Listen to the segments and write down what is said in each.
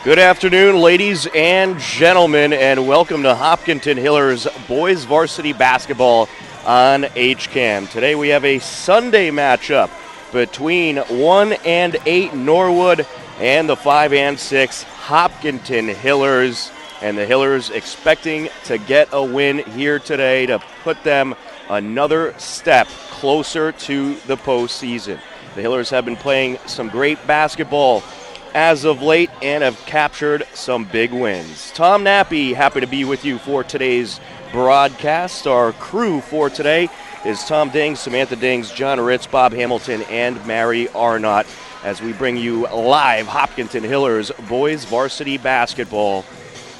Good afternoon, ladies and gentlemen, and welcome to Hopkinton Hillers Boys Varsity Basketball on HCAM. Today we have a Sunday matchup between 1 and 8 Norwood and the 5 and 6 Hopkinton Hillers. And the Hillers expecting to get a win here today to put them another step closer to the postseason. The Hillers have been playing some great basketball as of late and have captured some big wins. Tom Nappy, happy to be with you for today's broadcast. Our crew for today is Tom Dings, Samantha Dings, John Ritz, Bob Hamilton, and Mary Arnott as we bring you live Hopkinton Hillers Boys Varsity Basketball.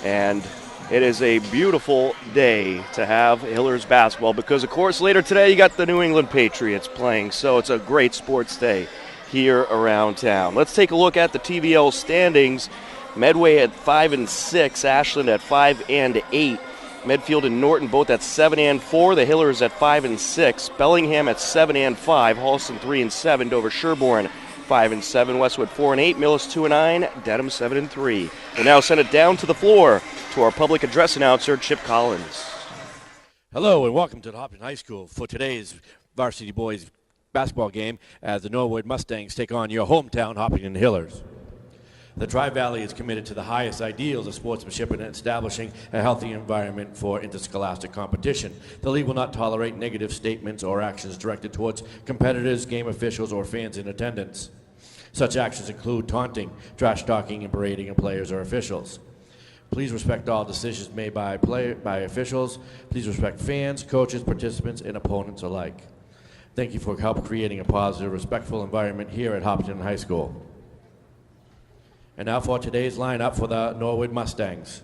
And it is a beautiful day to have Hillers basketball because, of course, later today you got the New England Patriots playing, so it's a great sports day here around town. Let's take a look at the TVL standings. Medway at 5 and 6, Ashland at 5 and 8, Medfield and Norton both at 7 and 4, the Hillers at 5 and 6, Bellingham at 7 and 5, Halston 3 and 7, Dover Sherborne 5 and 7, Westwood 4 and 8, Millis 2 and 9, Dedham 7 and 3. We'll now send it down to the floor to our public address announcer, Chip Collins. Hello and welcome to the Hopkinton High School for today's varsity boys basketball game as the Norwood Mustangs take on your hometown Hopkinton Hillers. The Tri-Valley is committed to the highest ideals of sportsmanship and establishing a healthy environment for interscholastic competition. The league will not tolerate negative statements or actions directed towards competitors, game officials, or fans in attendance. Such actions include taunting, trash-talking, and berating of players or officials. Please respect all decisions made by officials. Please respect fans, coaches, participants, and opponents alike. Thank you for help creating a positive, respectful environment here at Hopkinton High School. And now for today's lineup for the Norwood Mustangs.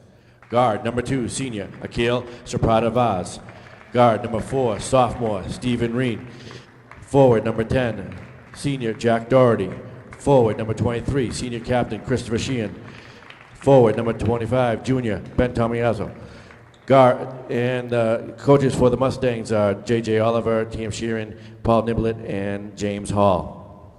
Guard number 2, senior Akil Chaprada Vaz. Guard number 4, sophomore Stephen Reed. Forward number 10, senior Jack Doherty. Forward number 23, senior captain Christopher Sheehan. Forward number 25, junior Ben Tomiazzo. Guard and coaches for the Mustangs are J.J. Oliver, T.M. Sheeran, Paul Niblett, and James Hall.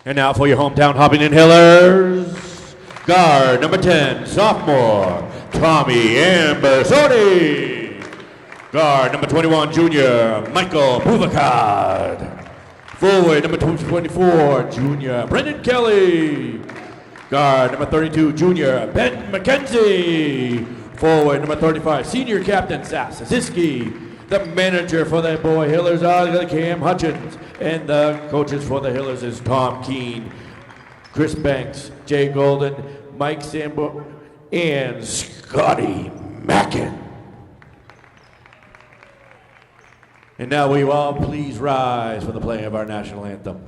And now for your hometown Hopkinton Hillers, guard number 10, sophomore Tommy Ambersoni. Guard number 21, junior Michael Buvakad. Forward number 24, junior Brendan Kelly. Guard number 32, junior Ben McKenzie. Forward number 35, senior captain Sass Ziski. The manager for the boy Hillers are Cam Hutchins. And the coaches for the Hillers is Tom Keene, Chris Banks, Jay Golden, Mike Sambo, and Scotty Mackin. And now will you all please rise for the playing of our national anthem.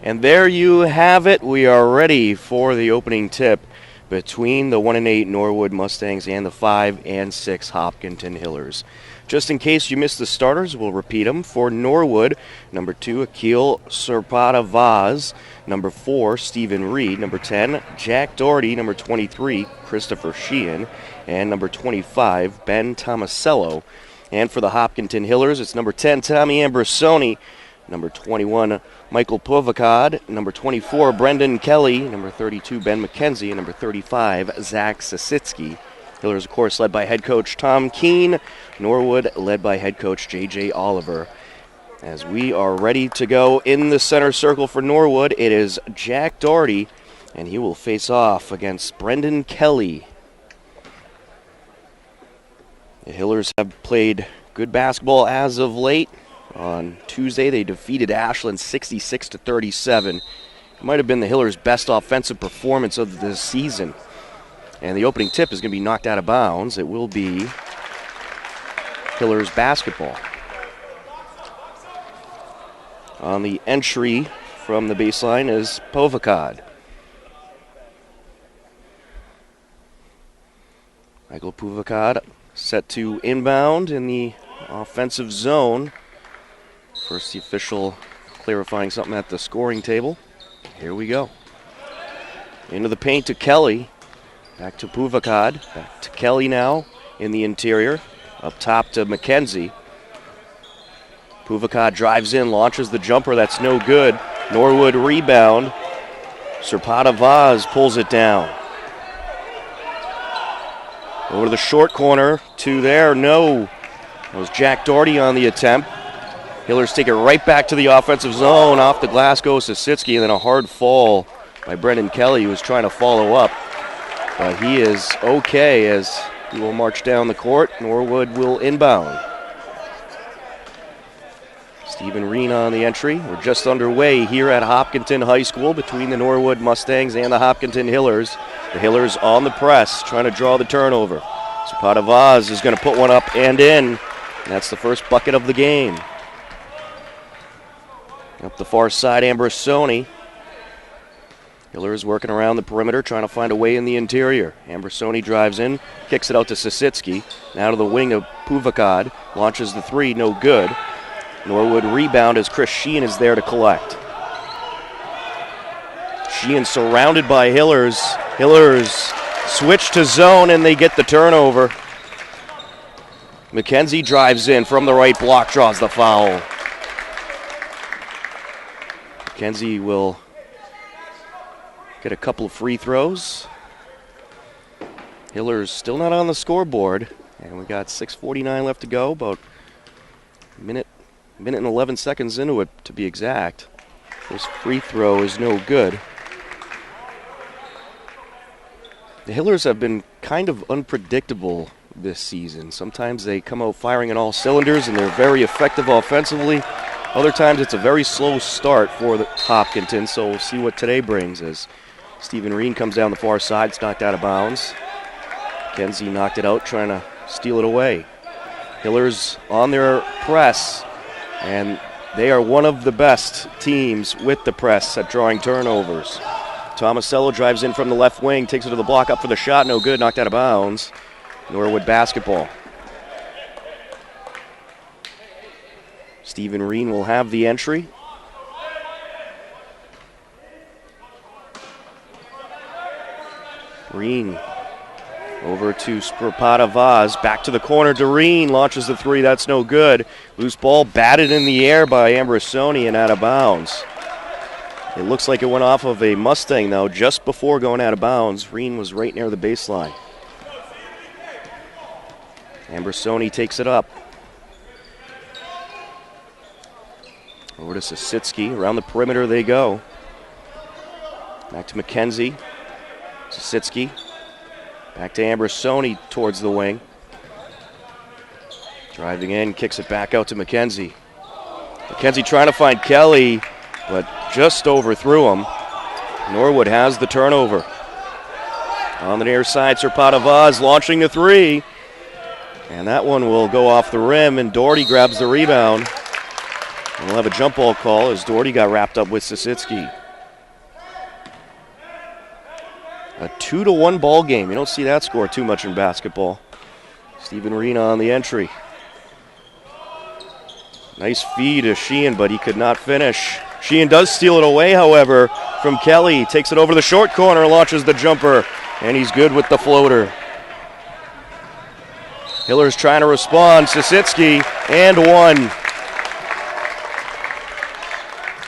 And there you have it. We are ready for the opening tip between the 1 and 8 Norwood Mustangs and the 5 and 6 Hopkinton Hillers. Just in case you missed the starters, we'll repeat them. For Norwood, number 2, Akil Serpata-Vaz. Number 4, Stephen Reed. Number 10, Jack Doherty. Number 23, Christopher Sheehan. And number 25, Ben Tomasello. And for the Hopkinton Hillers, it's number 10, Tommy Ambrosoni. Number 21, Michael Povakad. Number 24, Brendan Kelly. Number 32, Ben McKenzie. And number 35, Zach Sasitsky. Hillers, of course, led by head coach Tom Keene. Norwood led by head coach J.J. Oliver. As we are ready to go in the center circle for Norwood, it is Jack Doherty, and he will face off against Brendan Kelly. The Hillers have played good basketball as of late. On Tuesday, they defeated Ashland 66-37. It might have been the Hillers' best offensive performance of the season. And the opening tip is going to be knocked out of bounds. It will be Hillers basketball. On the entry from the baseline is Povakad. Michael Povakad set to inbound in the offensive zone. First, the official clarifying something at the scoring table. Here we go. Into the paint to Kelly. Back to Povakad. Back to Kelly now in the interior. Up top to McKenzie. Povakad drives in, launches the jumper. That's no good. Norwood rebound. Serpata-Vaz pulls it down. Over to the short corner. To there. No. That was Jack Doherty on the attempt. Hillers take it right back to the offensive zone. Off the glass goes Sasitsky, and then a hard fall by Brendan Kelly, who was trying to follow up. But he is okay as he will march down the court. Norwood will inbound. Stephen Reen on the entry. We're just underway here at Hopkinton High School between the Norwood Mustangs and the Hopkinton Hillers. The Hillers on the press, trying to draw the turnover. Serpata-Vaz is going to put one up and in. And that's the first bucket of the game. Up the far side, Ambrosoni. Hillers working around the perimeter, trying to find a way in the interior. Ambrosoni drives in, kicks it out to Sasitsky. Now to the wing of Povakad. Launches the three, no good. Norwood rebound as Chris Sheehan is there to collect. Sheehan surrounded by Hillers. Hillers switch to zone and they get the turnover. McKenzie drives in from the right block, draws the foul. McKenzie will get a couple of free throws. Hillers still not on the scoreboard. And we got 6:49 left to go, about a minute and 11 seconds into it to be exact. This free throw is no good. The Hillers have been kind of unpredictable this season. Sometimes they come out firing on all cylinders and they're very effective offensively. Other times it's a very slow start for the Hopkinton, so we'll see what today brings as Stephen Reen comes down the far side. It's knocked out of bounds. Kenzie knocked it out, trying to steal it away. Hillers on their press, and they are one of the best teams with the press at drawing turnovers. Tomasello drives in from the left wing, takes it to the block, up for the shot, no good, knocked out of bounds. Norwood basketball. Stephen Reen will have the entry. Reen over to Serpata-Vaz, back to the corner to Reen, launches the three, that's no good. Loose ball batted in the air by Ambrosoni and out of bounds. It looks like it went off of a Mustang though, just before going out of bounds. Reen was right near the baseline. Ambrosoni takes it up. Over to Sasitsky, around the perimeter they go. Back to McKenzie. Sasitsky. Back to Ambrosoni towards the wing. Driving in, kicks it back out to McKenzie. McKenzie trying to find Kelly, but just overthrew him. Norwood has the turnover. On the near side, Serpata-Vaz launching the three. And that one will go off the rim, and Doherty grabs the rebound. And we'll have a jump ball call as Doherty got wrapped up with Sasitsky. A 2-1 ball game. You don't see that score too much in basketball. Stephen Reen on the entry. Nice feed to Sheehan, but he could not finish. Sheehan does steal it away, however, from Kelly. Takes it over the short corner, launches the jumper, and he's good with the floater. Hillers trying to respond. Sisitsky, and one.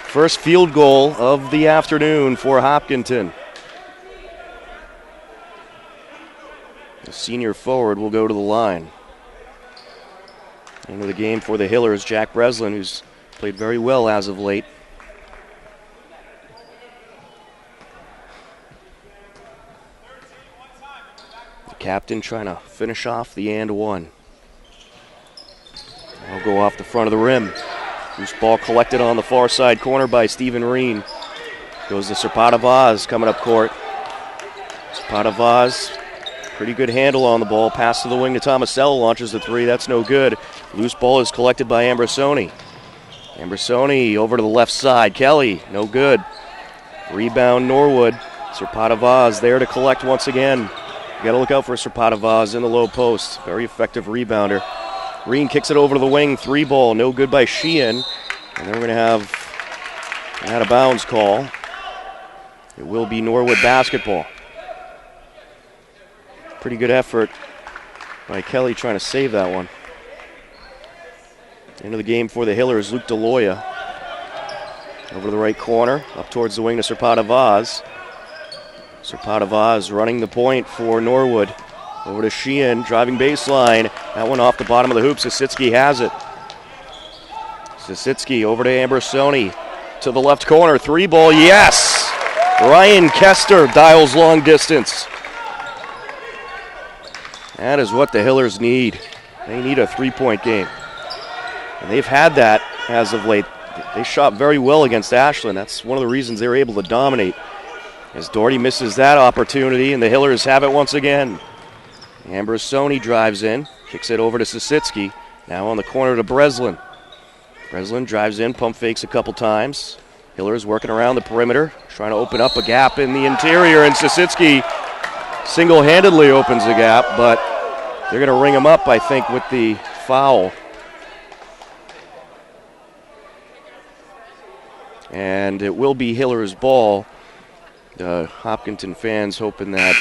First field goal of the afternoon for Hopkinton. The senior forward will go to the line. Into the game for the Hillers, Jack Breslin, who's played very well as of late. The captain trying to finish off the and one. I'll go off the front of the rim. Loose ball collected on the far side corner by Stephen Reen. Goes to Serpata-Vaz coming up court. Serpata-Vaz, pretty good handle on the ball. Pass to the wing to Tomasello, launches the three. That's no good. Loose ball is collected by Ambrosoni. Ambrosoni over to the left side. Kelly, no good. Rebound Norwood. Serpata-Vaz there to collect once again. You got to look out for Serpata-Vaz in the low post. Very effective rebounder. Reen kicks it over to the wing. Three ball, no good by Sheehan. And then we're going to have an out of bounds call. It will be Norwood basketball. Pretty good effort by Kelly trying to save that one. Into the game for the Hillers, Luke DeLoya. Over to the right corner, up towards the wing to Serpata-Vaz. Serpata-Vaz running the point for Norwood. Over to Sheehan, driving baseline. That one off the bottom of the hoop. Sisitsky has it. Sisitsky over to Ambrosoni. To the left corner, three ball, yes! Ryan Kester dials long distance. That is what the Hillers need. They need a three-point game. And they've had that as of late. They shot very well against Ashland. That's one of the reasons they were able to dominate. As Doherty misses that opportunity, and the Hillers have it once again. Ambrosoni drives in, kicks it over to Sisitsky. Now on the corner to Breslin. Breslin drives in, pump fakes a couple times. Hillers working around the perimeter, trying to open up a gap in the interior, and Sisitsky single-handedly opens the gap, but they're going to ring him up, I think, with the foul. And it will be Hillers' ball. The Hopkinton fans hoping that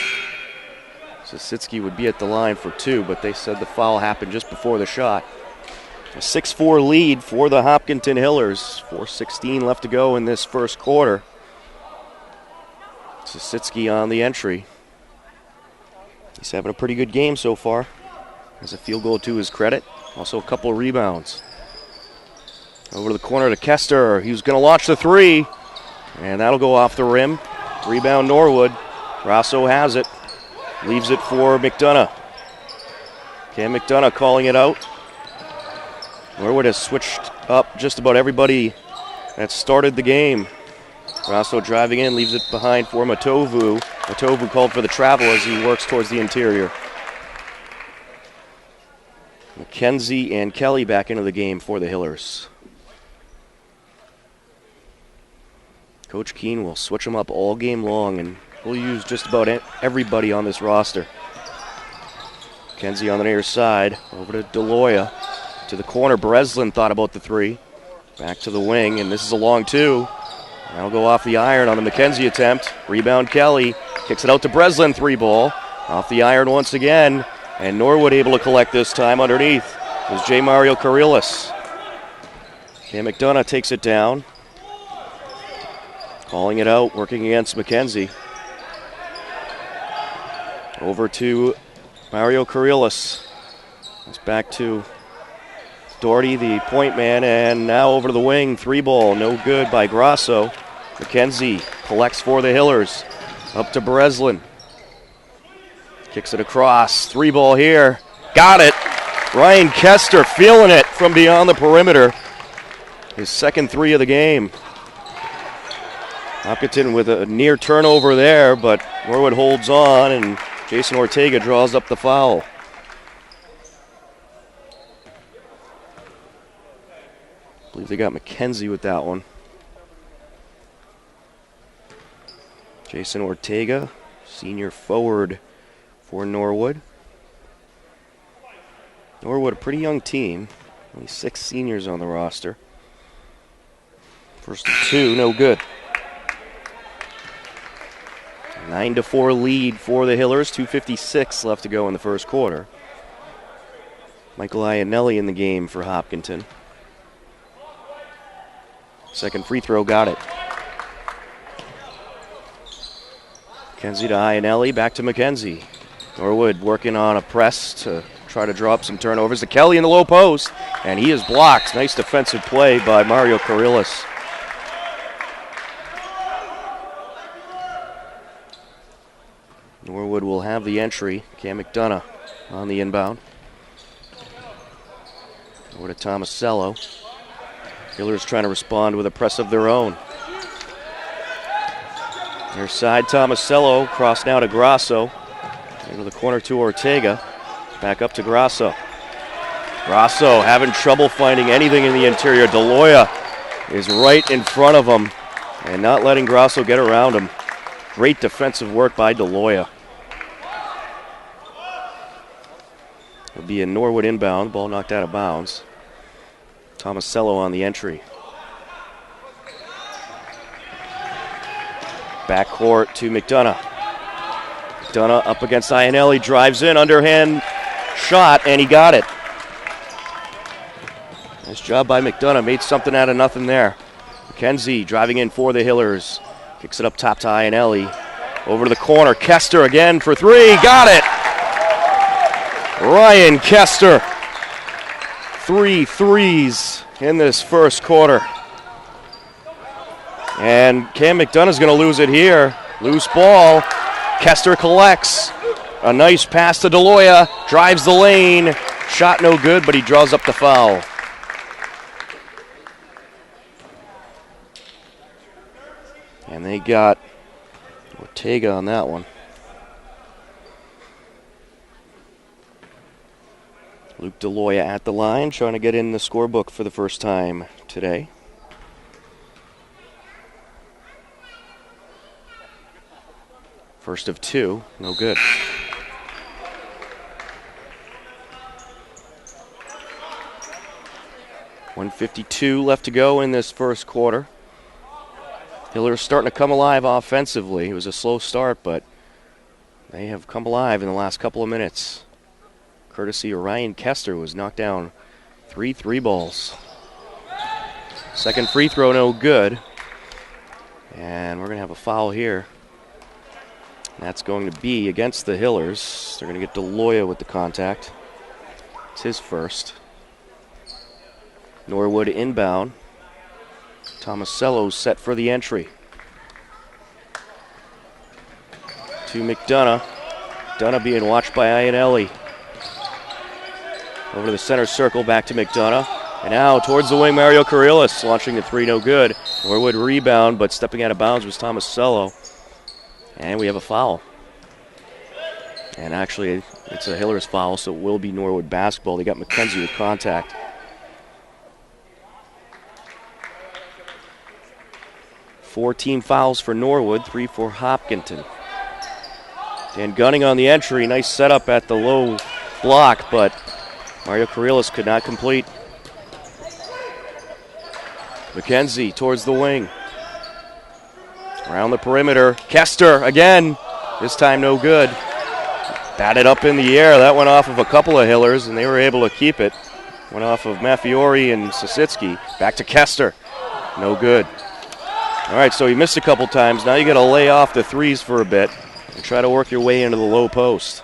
Sisitsky would be at the line for two, but they said the foul happened just before the shot. A 6-4 lead for the Hopkinton Hillers. 4:16 left to go in this first quarter. Sisitsky on the entry. He's having a pretty good game so far. Has a field goal to his credit. Also a couple of rebounds. Over to the corner to Kester. He was going to launch the three, and that'll go off the rim. Rebound Norwood. Rosso has it. Leaves it for McDonough. Cam McDonough calling it out. Norwood has switched up just about everybody that started the game. Rosso driving in, leaves it behind for Matovu. Matovu called for the travel as he works towards the interior. McKenzie and Kelly back into the game for the Hillers. Coach Keene will switch them up all game long, and we'll use just about everybody on this roster. Kenzie on the near side, over to DeLoya. To the corner, Breslin thought about the three. Back to the wing, and this is a long two. That'll go off the iron on the McKenzie attempt. Rebound Kelly, kicks it out to Breslin, three ball. Off the iron once again, and Norwood able to collect this time underneath. It was J. Mario Carrillas. Cam McDonough takes it down. Calling it out, working against McKenzie. Over to Mario Carrillas. It's back to Doherty, the point man, and now over to the wing. Three ball, no good by Grasso. McKenzie collects for the Hillers. Up to Breslin. Kicks it across. Three ball here. Got it. Ryan Kester feeling it from beyond the perimeter. His second three of the game. Hopkinton with a near turnover there, but Norwood holds on, and Jason Ortega draws up the foul. I believe they got McKenzie with that one. Jason Ortega, senior forward for Norwood. Norwood, a pretty young team. Only 6 seniors on the roster. First and 2, no good. 9-4 lead for the Hillers. 2:56 left to go in the first quarter. Michael Iannelli in the game for Hopkinton. Second free throw, got it. McKenzie to Iannelli, back to McKenzie. Norwood working on a press to try to draw up some turnovers. To Kelly in the low post, and he is blocked. Nice defensive play by Mario Karillas. Norwood will have the entry. Cam McDonough on the inbound. Over to Tomasello. Hillers trying to respond with a press of their own. Near side, Tomasello. Cross now to Grasso. Into the corner to Ortega. Back up to Grasso. Grasso having trouble finding anything in the interior. DeLoya is right in front of him and not letting Grasso get around him. Great defensive work by DeLoya. It'll be a Norwood inbound. Ball knocked out of bounds. Tomasello on the entry. Backcourt to McDonough. McDonough up against Iannelli. Drives in. Underhand shot, and he got it. Nice job by McDonough. Made something out of nothing there. McKenzie driving in for the Hillers. Kicks it up top to Iannelli. Over to the corner. Kester again for 3. Got it! Ryan Kester. 3 threes in this first quarter. And Cam McDonough's going to lose it here. Loose ball. Kester collects. A nice pass to DeLoya. Drives the lane. Shot no good, but he draws up the foul. And they got Ortega on that one. Luke DeLoya at the line, trying to get in the scorebook for the first time today. First of 2, no good. .152 left to go in this first quarter. Hillers starting to come alive offensively. It was a slow start, but they have come alive in the last couple of minutes. Courtesy of Ryan Kester, was knocked down 3 balls. Second free throw, no good. And we're going to have a foul here. That's going to be against the Hillers. They're going to get DeLoya with the contact. It's his first. Norwood inbound. Tomasello set for the entry. To McDonough. McDonough being watched by Iannelli. Over to the center circle, back to McDonough. And now towards the wing, Mario Karillas launching the 3, no good. Norwood rebound, but stepping out of bounds was Tomasello. And we have a foul. And actually, it's a Hillers foul, so it will be Norwood basketball. They got McKenzie with contact. Four team fouls for Norwood, 3 for Hopkinton. Dan Gunning on the entry. Nice setup at the low block, but Mario Karillas could not complete. McKenzie towards the wing. Around the perimeter. Kester again. This time no good. Batted up in the air. That went off of a couple of Hillers, and they were able to keep it. Went off of Maffiori and Sositsky. Back to Kester. No good. All right, so you missed a couple times. Now you got to lay off the 3s for a bit and try to work your way into the low post.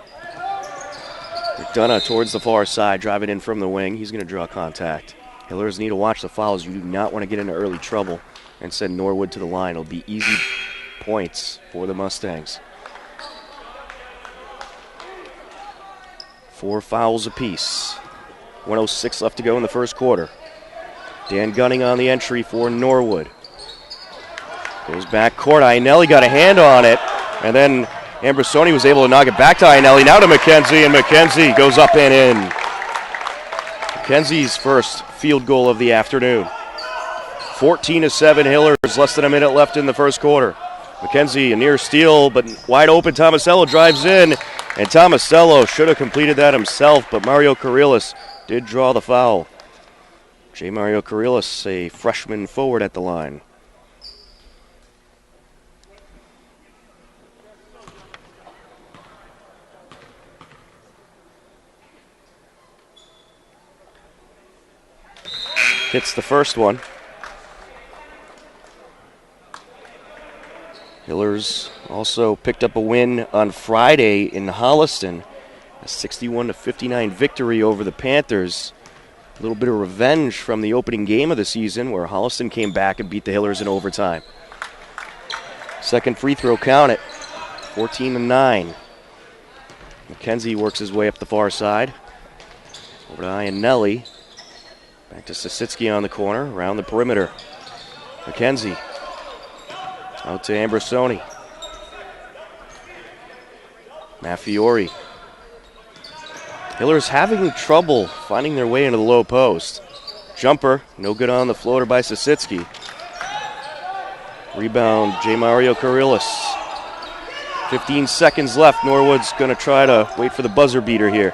McDonough towards the far side, driving in from the wing. He's going to draw contact. Hillers need to watch the fouls. You do not want to get into early trouble and send Norwood to the line. It'll be easy points for the Mustangs. 4 fouls apiece. 1:06 left to go in the first quarter. Dan Gunning on the entry for Norwood. Goes back court. Iannelli got a hand on it, and then Ambrosoni was able to knock it back to Iannelli. Now to McKenzie, and McKenzie goes up and in. McKenzie's first field goal of the afternoon. 14-7 Hillers, less than a minute left in the first quarter. McKenzie, a near steal, but wide open. Tomasello drives in, and Tomasello should have completed that himself, but Mario Karillas did draw the foul. J. Mario Carrillas, a freshman forward at the line. Hits the first one. Hillers also picked up a win on Friday in Holliston. A 61-59 victory over the Panthers. A little bit of revenge from the opening game of the season where Holliston came back and beat the Hillers in overtime. Second free throw counted. 14-9. McKenzie works his way up the far side. Over to Iannelli. Back to Sositsky on the corner, around the perimeter. McKenzie. Out to Ambrosoni. Maffiori. Hillers having trouble finding their way into the low post. Jumper, no good on the floater by Sositsky. Rebound, J. Mario Carrillas. 15 seconds left. Norwood's going to try to wait for the buzzer beater here.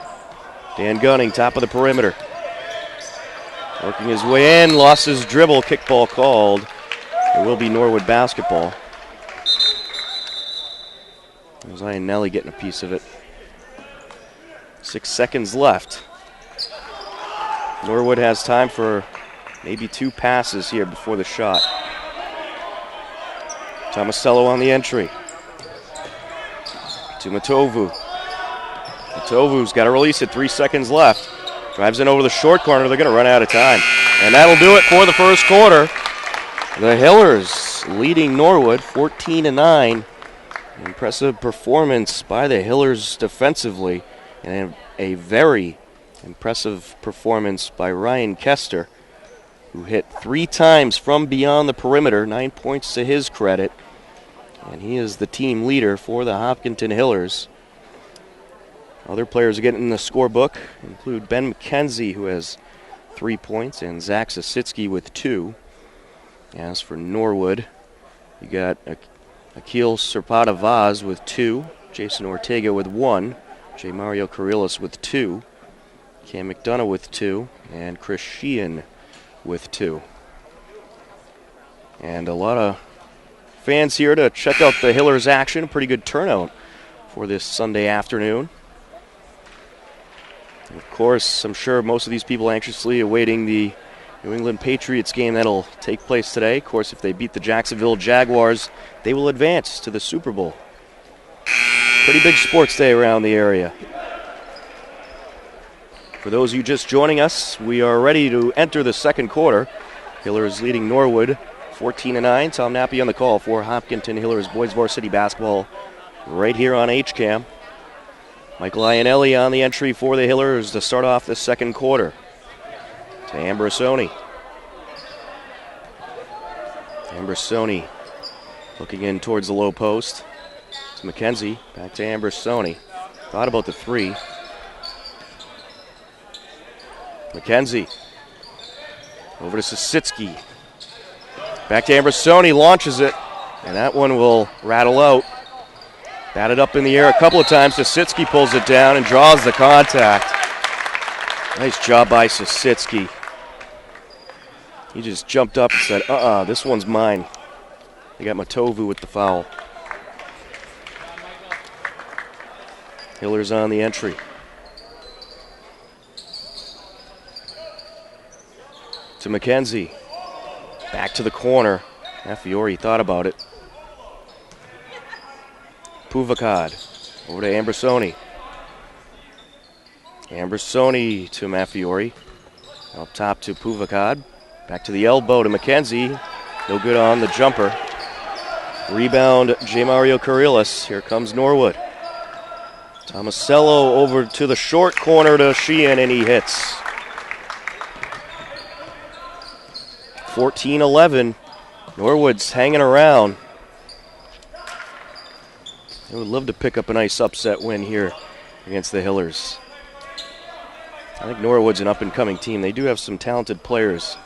Dan Gunning, top of the perimeter. Working his way in, lost his dribble, kickball called. It will be Norwood basketball. There's Iannelli getting a piece of it. 6 seconds left. Norwood has time for maybe 2 passes here before the shot. Tomasello on the entry. To Matovu. Matovu's got to release it, 3 seconds left. Drives in over the short corner, they're going to run out of time. And that'll do it for the first quarter. The Hillers leading Norwood 14-9. Impressive performance by the Hillers defensively. And a very impressive performance by Ryan Kester, who hit 3 times from beyond the perimeter, 9 points to his credit. And he is the team leader for the Hopkinton Hillers. Other players getting in the scorebook include Ben McKenzie, who has 3 points, and Zach Sositsky with 2. As for Norwood, you got Akil Serpata-Vaz with 2, Jason Ortega with 1, J. Mario Carrillas with 2, Cam McDonough with 2, and Chris Sheehan with 2. And a lot of fans here to check out the Hillers action. Pretty good turnout for this Sunday afternoon. And of course, I'm sure most of these people anxiously awaiting the New England Patriots game that'll take place today. Of course, if they beat the Jacksonville Jaguars, they will advance to the Super Bowl. Pretty big sports day around the area. For those of you just joining us, we are ready to enter the second quarter. Hillers leading Norwood 14-9. Tom Nappy on the call for Hopkinton Hillers boys varsity basketball right here on HCAM. Michael Iannelli on the entry for the Hillers to start off the second quarter. To Ambrosoni. Ambrosoni looking in towards the low post. To McKenzie. Back to Ambrosoni. Thought about the 3. McKenzie. Over to Sositsky. Back to Ambrosoni. Launches it. And that one will rattle out. Batted up in the air a couple of times. Sositsky pulls it down and draws the contact. Nice job by Sositsky. He just jumped up and said, this one's mine. They got Matovu with the foul. Hillers on the entry. To McKenzie. Back to the corner. Maffiori thought about it. Puvakad. Over to Ambrosoni. Ambrosoni to Maffiori. Up top to Puvakad. Back to the elbow to McKenzie. No good on the jumper. Rebound, J. Mario Carrillas. Here comes Norwood. Tomasello over to the short corner to Sheehan, and he hits. 14-11. Norwood's hanging around. They would love to pick up a nice upset win here against the Hillers. I think Norwood's an up-and-coming team. They do have some talented players.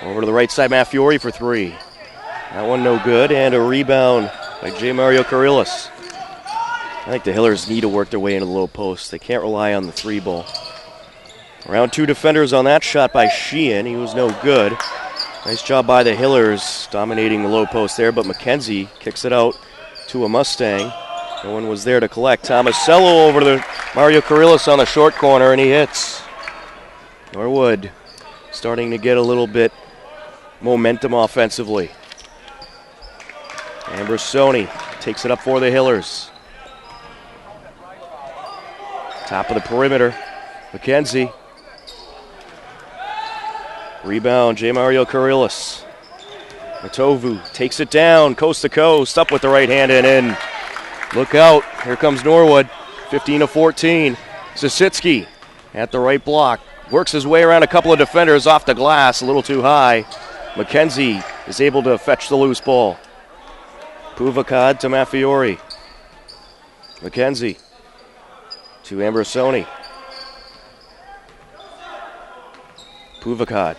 Over to the right side, Maffiori for 3. That one no good, and a rebound by J. Mario Carrillas. I think the Hillers need to work their way into the low post. They can't rely on the 3 ball. Around 2 defenders on that shot by Sheehan. He was no good. Nice job by the Hillers dominating the low post there, but McKenzie kicks it out to a Mustang. No one was there to collect. Tomasello over to Mario Carrillas on the short corner, and he hits. Norwood starting to get a little bit momentum offensively. Ambrosoni takes it up for the Hillers. Top of the perimeter. McKenzie. Rebound, J. Mario Carrillas. Matovu takes it down, coast to coast, up with the right hand and in. Look out, here comes Norwood, 15-14. Zasitsky at the right block. Works his way around a couple of defenders off the glass, a little too high. McKenzie is able to fetch the loose ball. Puvakad to Maffiori. McKenzie to Ambrosoni. Puvakad.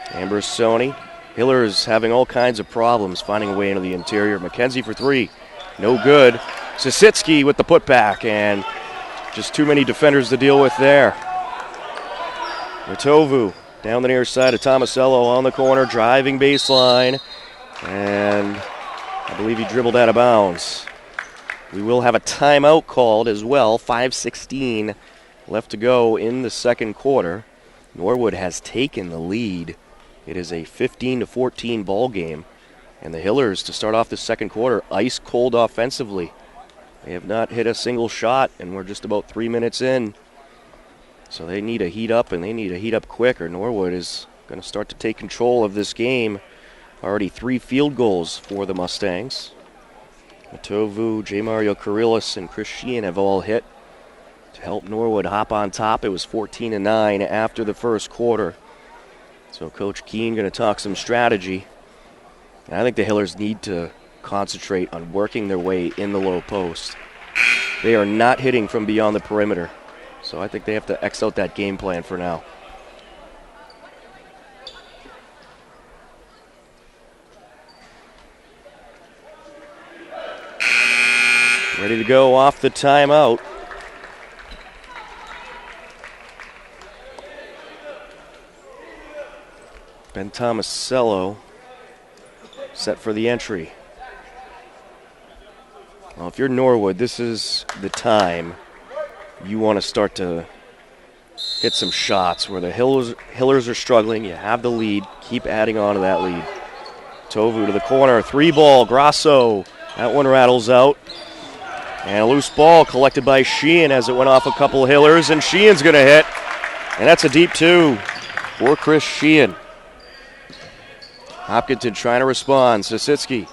Ambrosoni. Hillers having all kinds of problems finding a way into the interior. McKenzie for 3. No good. Zasitsky with the putback, and just too many defenders to deal with there. Matovu down the near side of Tomasello on the corner, driving baseline, and I believe he dribbled out of bounds. We will have a timeout called as well. 5:16 left to go in the second quarter. Norwood has taken the lead. It is a 15-14 ball game, and the Hillers, to start off the second quarter, ice cold offensively. They have not hit a single shot, and we're just about 3 minutes in. So they need to heat up, and they need to heat up quick, or Norwood is going to start to take control of this game. Already 3 field goals for the Mustangs. Matovu, J. Mario Carrillas, and Chris Sheehan have all hit to help Norwood hop on top. It was 14-9 after the first quarter. So Coach Keene going to talk some strategy. And I think the Hillers need to concentrate on working their way in the low post. They are not hitting from beyond the perimeter. So I think they have to X out that game plan for now. Ready to go off the timeout. Ben Tomasello set for the entry. Well, if you're Norwood, this is the time you want to start to hit some shots where the Hillers are struggling. You have the lead. Keep adding on to that lead. Tovu to the corner. 3-ball. Grasso. That one rattles out. And a loose ball collected by Sheehan as it went off a couple of Hillers. And Sheehan's going to hit. And that's a deep 2 for Chris Sheehan. Hopkinton trying to respond. Zasitsky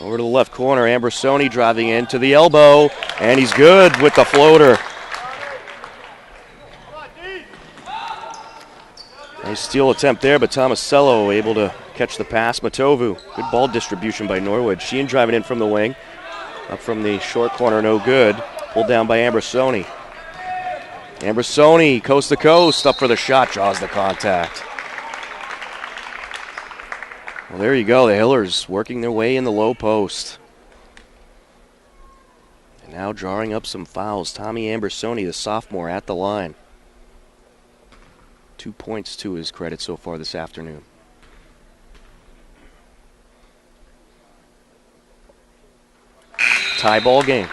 over to the left corner. Ambrosoni driving in to the elbow. And he's good with the floater. Nice steal attempt there, but Tomasello able to catch the pass. Matovu, good ball distribution by Norwood. Sheehan driving in from the wing. Up from the short corner, no good. Pulled down by Ambrosoni. Ambrosoni, coast to coast, up for the shot, draws the contact. Well, there you go, the Hillers working their way in the low post. And now drawing up some fouls. Tommy Ambrosoni, the sophomore, at the line. 2 points to his credit so far this afternoon. Tie ball game.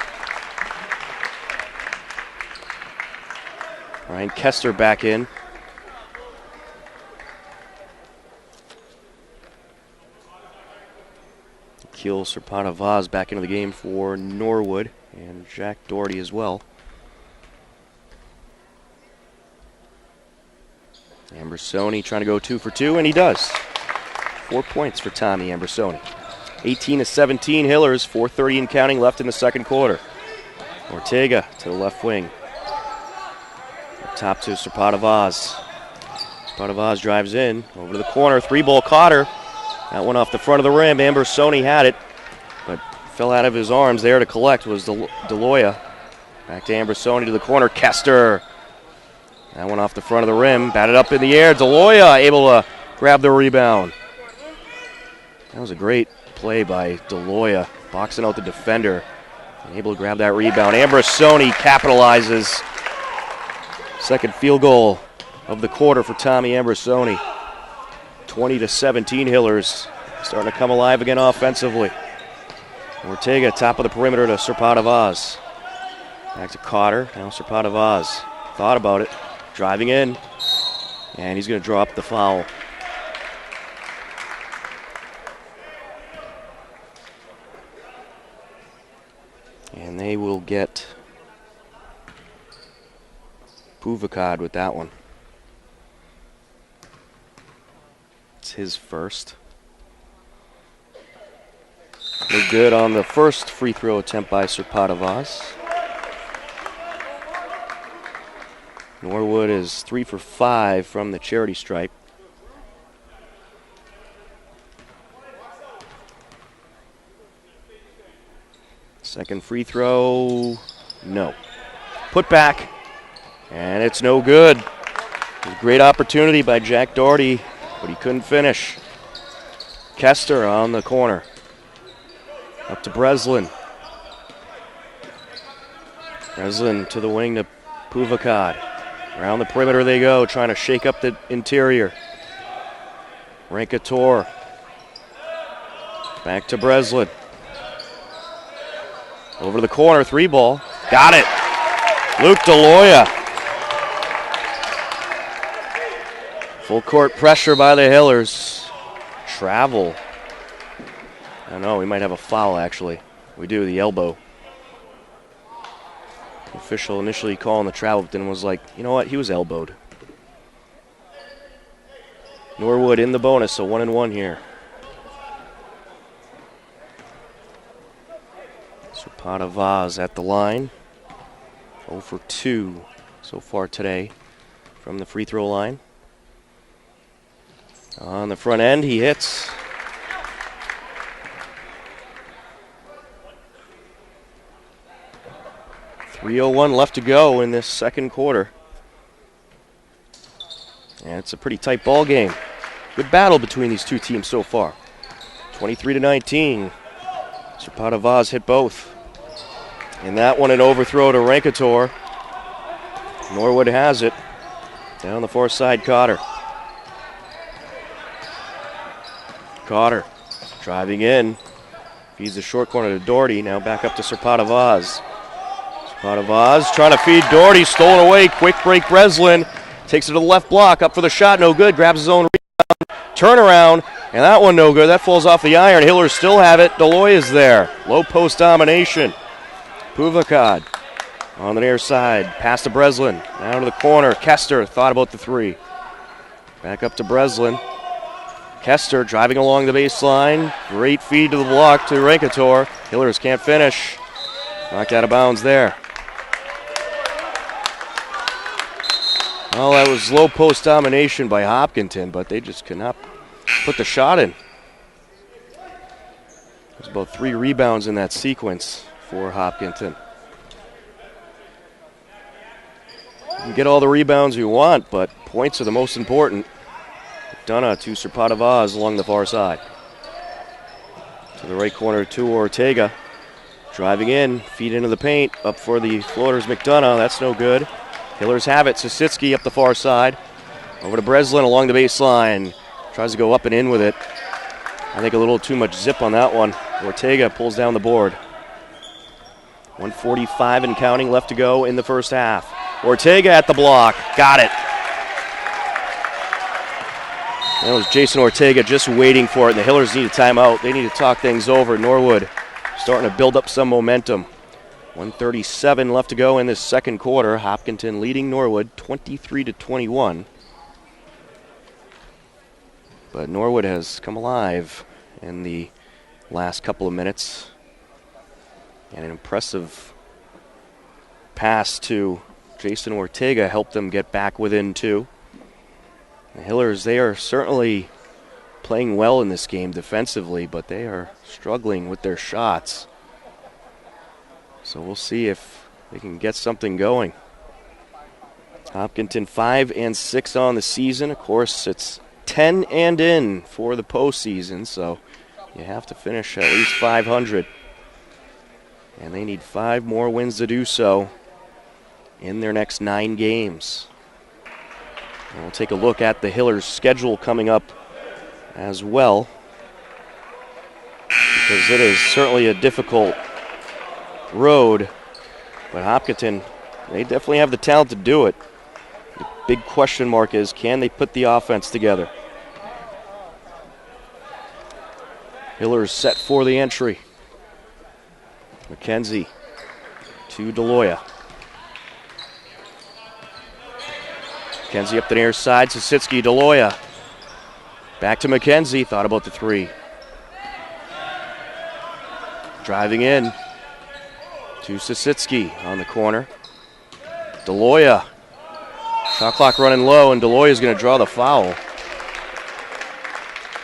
Ryan Kester back in. Keel Serpana-Vaz back into the game for Norwood, and Jack Doherty as well. Ambrosoni trying to go 2 for 2, and he does. 4 points for Tommy Ambrosoni. 18-17 Hillers, 4:30 and counting left in the second quarter. Ortega to the left wing. Up top to Serpana-Vaz. Serpana-Vaz drives in, over to the corner, 3-ball Cotter. That one off the front of the rim. Ambrosoni had it, but fell out of his arms. There to collect was DeLoya. Back to Ambrosoni to the corner. Kester. That one off the front of the rim. Batted up in the air. DeLoya able to grab the rebound. That was a great play by DeLoya, boxing out the defender and able to grab that rebound. Ambrosoni capitalizes. Second field goal of the quarter for Tommy Ambrosoni. 20-17 Hillers. Starting to come alive again offensively. Ortega, top of the perimeter to Serpadavaz. Back to Cotter, now Serpadavaz. Thought about it, driving in, and he's going to draw up the foul. And they will get Puvakad with that one. It's his first. No good on the first free throw attempt by Serpadavaz. Norwood is 3 for 5 from the charity stripe. Second free throw, no. Put back, and it's no good. It was a great opportunity by Jack Doherty, but he couldn't finish. Kester on the corner. Up to Breslin. Breslin to the wing to Puvakad. Around the perimeter they go, trying to shake up the interior. Rankator. Back to Breslin. Over to the corner, 3-ball. Got it. Luke DeLoya. Full court pressure by the Hillers. Travel. I don't know, we might have a foul actually. We do, the elbow. The official initially calling the travel, but then was like, you know what, he was elbowed. Norwood in the bonus, so 1-1 here. Serpadavaz at the line. 0 for 2 so far today from the free throw line. On the front end, he hits. .301 left to go in this second quarter. And it's a pretty tight ball game. Good battle between these two teams so far. 23-19. Serpadavaz hit both. And that one an overthrow to Rankator. Norwood has it. Down the far side, Cotter. Cotter driving in. Feeds the short corner to Doherty. Now back up to Serpadavaz. Serpadavaz trying to feed Doherty. Stolen away. Quick break Breslin. Takes it to the left block. Up for the shot. No good. Grabs his own rebound. Turnaround. And that one no good. That falls off the iron. Hillers still have it. Deloy is there. Low post domination. Puvakad on the near side. Pass to Breslin. Down to the corner. Kester thought about the three. Back up to Breslin. Kester driving along the baseline. Great feed to the block to Rankator. Hillers can't finish. Knocked out of bounds there. Well, that was low post domination by Hopkinton, but they just could not put the shot in. There's about 3 rebounds in that sequence for Hopkinton. You can get all the rebounds you want, but points are the most important. McDonough to Serpadavaz along the far side. To the right corner to Ortega. Driving in, feed into the paint. Up for the floaters, McDonough. That's no good. Hillers have it. Sositsky up the far side. Over to Breslin along the baseline. Tries to go up and in with it. I think a little too much zip on that one. Ortega pulls down the board. 1:45 and counting left to go in the first half. Ortega at the block. Got it. That was Jason Ortega just waiting for it, and the Hillers need a timeout. They need to talk things over. Norwood starting to build up some momentum. 1:37 left to go in this second quarter. Hopkinton leading Norwood 23-21. But Norwood has come alive in the last couple of minutes. And an impressive pass to Jason Ortega helped them get back within 2. The Hillers, they are certainly playing well in this game defensively, but they are struggling with their shots. So we'll see if they can get something going. Hopkinton 5-6 on the season. Of course, it's 10 and in for the postseason, so you have to finish at least 500. And they need 5 more wins to do so in their next 9 games. We'll take a look at the Hillers' schedule coming up as well, because it is certainly a difficult road, but Hopkinton, they definitely have the talent to do it. The big question mark is, can they put the offense together? Hillers set for the entry. McKenzie to DeLoya. McKenzie up the near side, Sasitsky, DeLoya. Back to McKenzie, thought about the three. Driving in to Sasitsky on the corner. DeLoya. Shot clock running low, and DeLoya is going to draw the foul.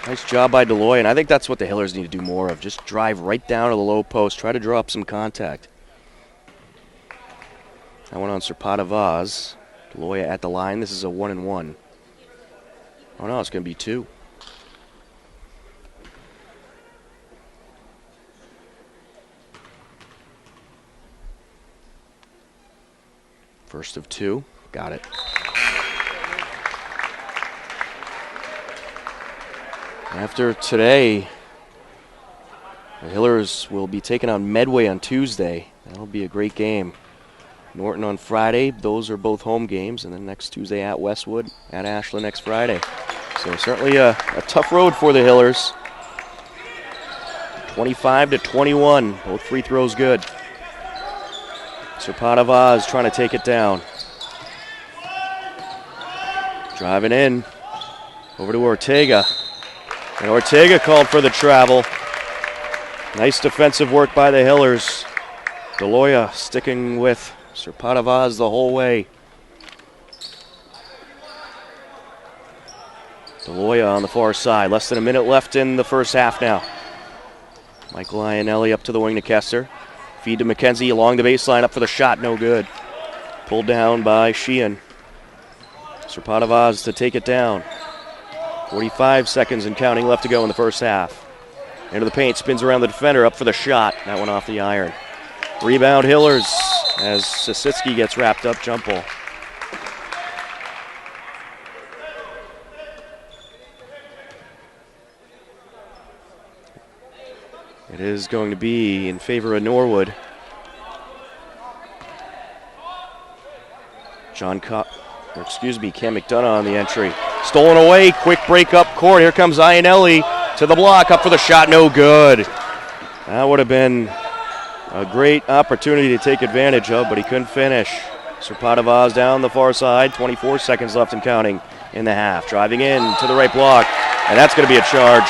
Nice job by DeLoya, and I think that's what the Hillers need to do more of. Just drive right down to the low post, try to draw up some contact. That one on Serpata Vaz. DeLoya at the line. This is a 1-and-1. Oh no, it's going to be 2. First of 2. Got it. After today, the Hillers will be taking on Medway on Tuesday. That'll be a great game. Norton on Friday. Those are both home games. And then next Tuesday at Westwood, at Ashland next Friday. So certainly a tough road for the Hillers. 25-21. Both free throws good. Serpata Vaz trying to take it down. Driving in. Over to Ortega. And Ortega called for the travel. Nice defensive work by the Hillers. DeLoya sticking with Serpata Vaz the whole way. DeLoya on the far side. Less than a minute left in the first half now. Michael Iannelli up to the wing to Kester. Feed to McKenzie along the baseline, up for the shot, no good. Pulled down by Sheehan. Serpata Vaz to take it down. 45 seconds and counting left to go in the first half. Into the paint, spins around the defender, up for the shot. That one off the iron. Rebound Hillers as Sasitsky gets wrapped up, jump ball. It is going to be in favor of Norwood. Cam McDonough on the entry. Stolen away, quick break up court. Here comes Iannelli to the block, up for the shot, no good. That would have been a great opportunity to take advantage of, but he couldn't finish. Serpata Vaz down the far side, 24 seconds left and counting in the half. Driving in to the right block, and that's going to be a charge.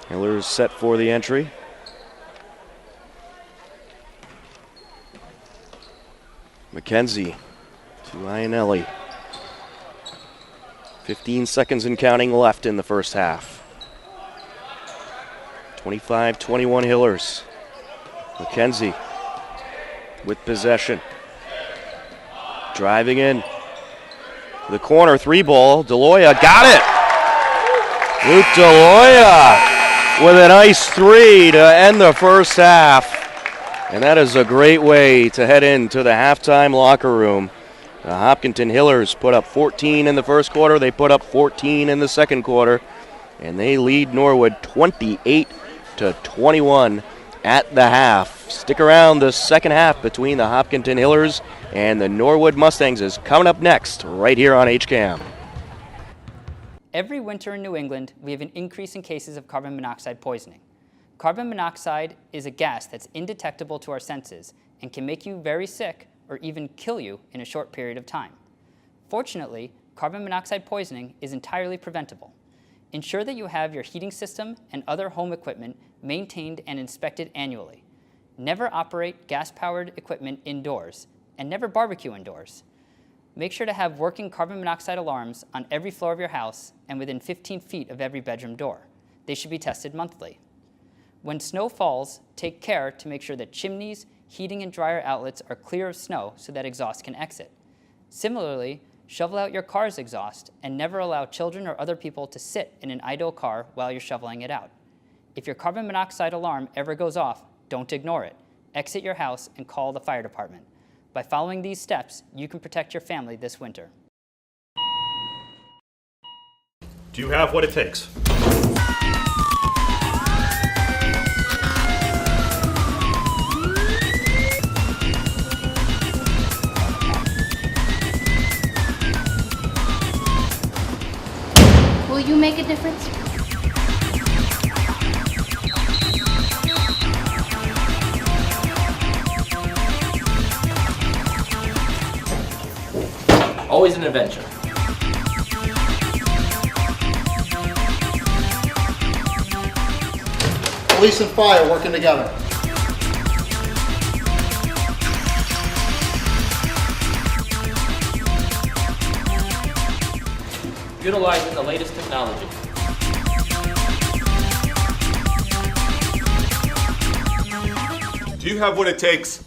Hillers set for the entry. McKenzie to Iannelli. 15 seconds and counting left in the first half. 25-21 Hillers. McKenzie with possession. Driving in. The corner, 3-ball. DeLoya got it! Luke DeLoya with a nice 3 to end the first half. And that is a great way to head into the halftime locker room. The Hopkinton Hillers put up 14 in the first quarter. They put up 14 in the second quarter. And they lead Norwood 28-21 at the half. Stick around, the second half between the Hopkinton Hillers and the Norwood Mustangs is coming up next right here on HCAM. Every winter in New England, we have an increase in cases of carbon monoxide poisoning. Carbon monoxide is a gas that's indetectable to our senses and can make you very sick or even kill you in a short period of time. Fortunately, carbon monoxide poisoning is entirely preventable. Ensure that you have your heating system and other home equipment maintained and inspected annually. Never operate gas-powered equipment indoors, and never barbecue indoors. Make sure to have working carbon monoxide alarms on every floor of your house and within 15 feet of every bedroom door. They should be tested monthly. When snow falls, take care to make sure that chimneys, heating and dryer outlets are clear of snow so that exhaust can exit. Similarly, shovel out your car's exhaust and never allow children or other people to sit in an idle car while you're shoveling it out. If your carbon monoxide alarm ever goes off, Don't ignore it. Exit your house and call the fire department. By following these steps, you can protect your family this winter. Do you have what it takes? Will you make a difference? Always an adventure. Police and fire working together. Utilizing the latest technology. Do you have what it takes?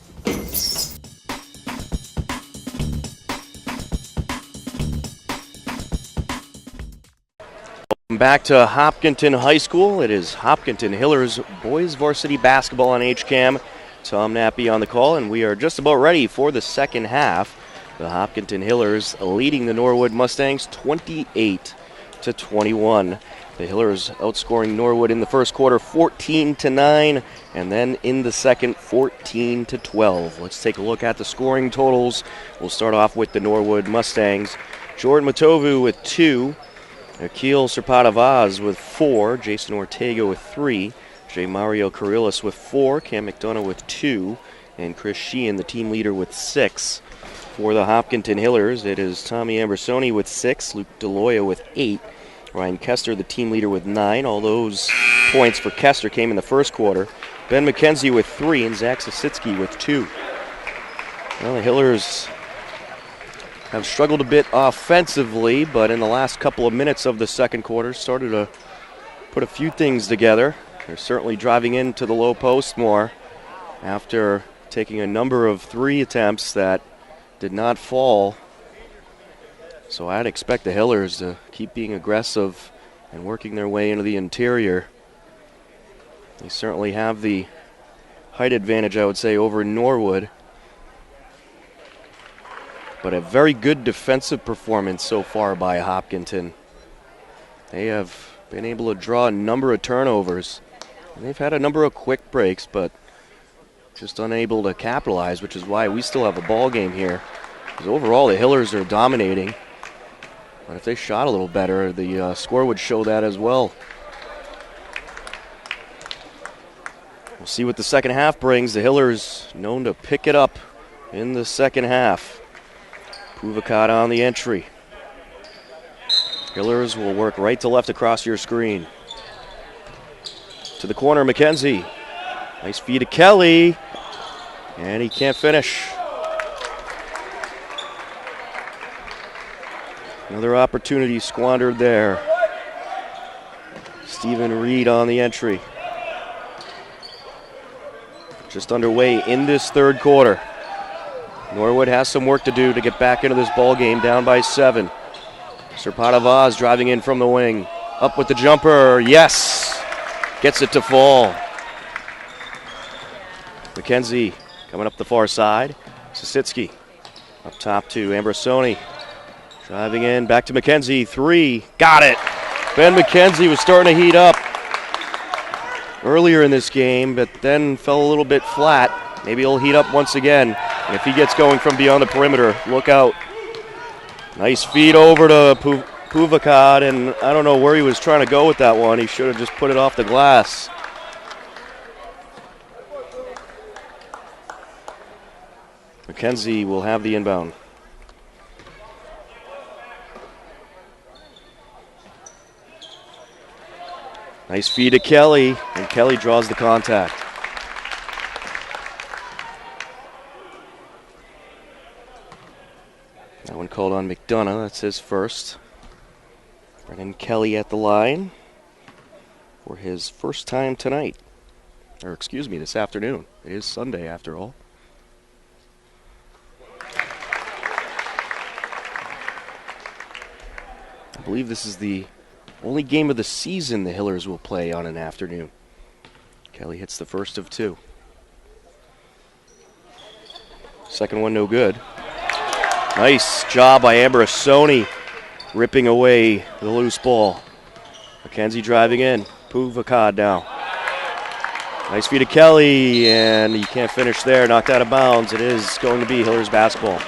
Back to Hopkinton High School. It is Hopkinton Hillers boys varsity basketball on HCAM. Tom Nappy on the call, and we are just about ready for the second half. The Hopkinton Hillers leading the Norwood Mustangs 28-21. The Hillers outscoring Norwood in the first quarter 14-9, and then in the second 14-12. Let's take a look at the scoring totals. We'll start off with the Norwood Mustangs. Jordan Matovu with 2. Akil Serpata-Vaz with 4, Jason Ortega with 3, J. Mario Carrillas with 4, Cam McDonough with 2, and Chris Sheehan, the team leader, with 6. For the Hopkinton Hillers, it is Tommy Ambrosoni with 6, Luke DeLoya with 8, Ryan Kester, the team leader, with 9. All those points for Kester came in the first quarter. Ben McKenzie with 3, and Zach Sasitsky with 2. Well, the Hillers have struggled a bit offensively, but in the last couple of minutes of the second quarter started to put a few things together. They're certainly driving into the low post more after taking a number of 3 attempts that did not fall. So I'd expect the Hillers to keep being aggressive and working their way into the interior. They certainly have the height advantage, I would say, over Norwood. But a very good defensive performance so far by Hopkinton. They have been able to draw a number of turnovers. And they've had a number of quick breaks, but just unable to capitalize, which is why we still have a ball game here. Because overall, the Hillers are dominating. But if they shot a little better, the score would show that as well. We'll see what the second half brings. The Hillers known to pick it up in the second half. Puvakata on the entry. Hillers will work right to left across your screen. To the corner, McKenzie. Nice feed to Kelly. And he can't finish. Another opportunity squandered there. Stephen Reed on the entry. Just underway in this third quarter. Norwood has some work to do to get back into this ball game, down by 7. Serpata-Vaz driving in from the wing. Up with the jumper. Yes! Gets it to fall. McKenzie coming up the far side. Sasitsky up top to Ambrosoni. Driving in, back to McKenzie. 3. Got it! Ben McKenzie was starting to heat up earlier in this game, but then fell a little bit flat. Maybe he'll heat up once again. And if he gets going from beyond the perimeter, look out. Nice feed over to Puvakad, and I don't know where he was trying to go with that one. He should have just put it off the glass. McKenzie will have the inbound. Nice feed to Kelly, and Kelly draws the contact. That one called on McDonough. That's his first. Brennan Kelly at the line for his first time tonight. Or excuse me, this afternoon. It is Sunday after all. I believe this is the only game of the season the Hillers will play on an afternoon. Kelly hits the first of 2. Second one no good. Nice job by Ambrosoni, ripping away the loose ball. McKenzie driving in. Puvakad now. Nice feed to Kelly, and he can't finish there. Knocked out of bounds. It is going to be Hillers basketball.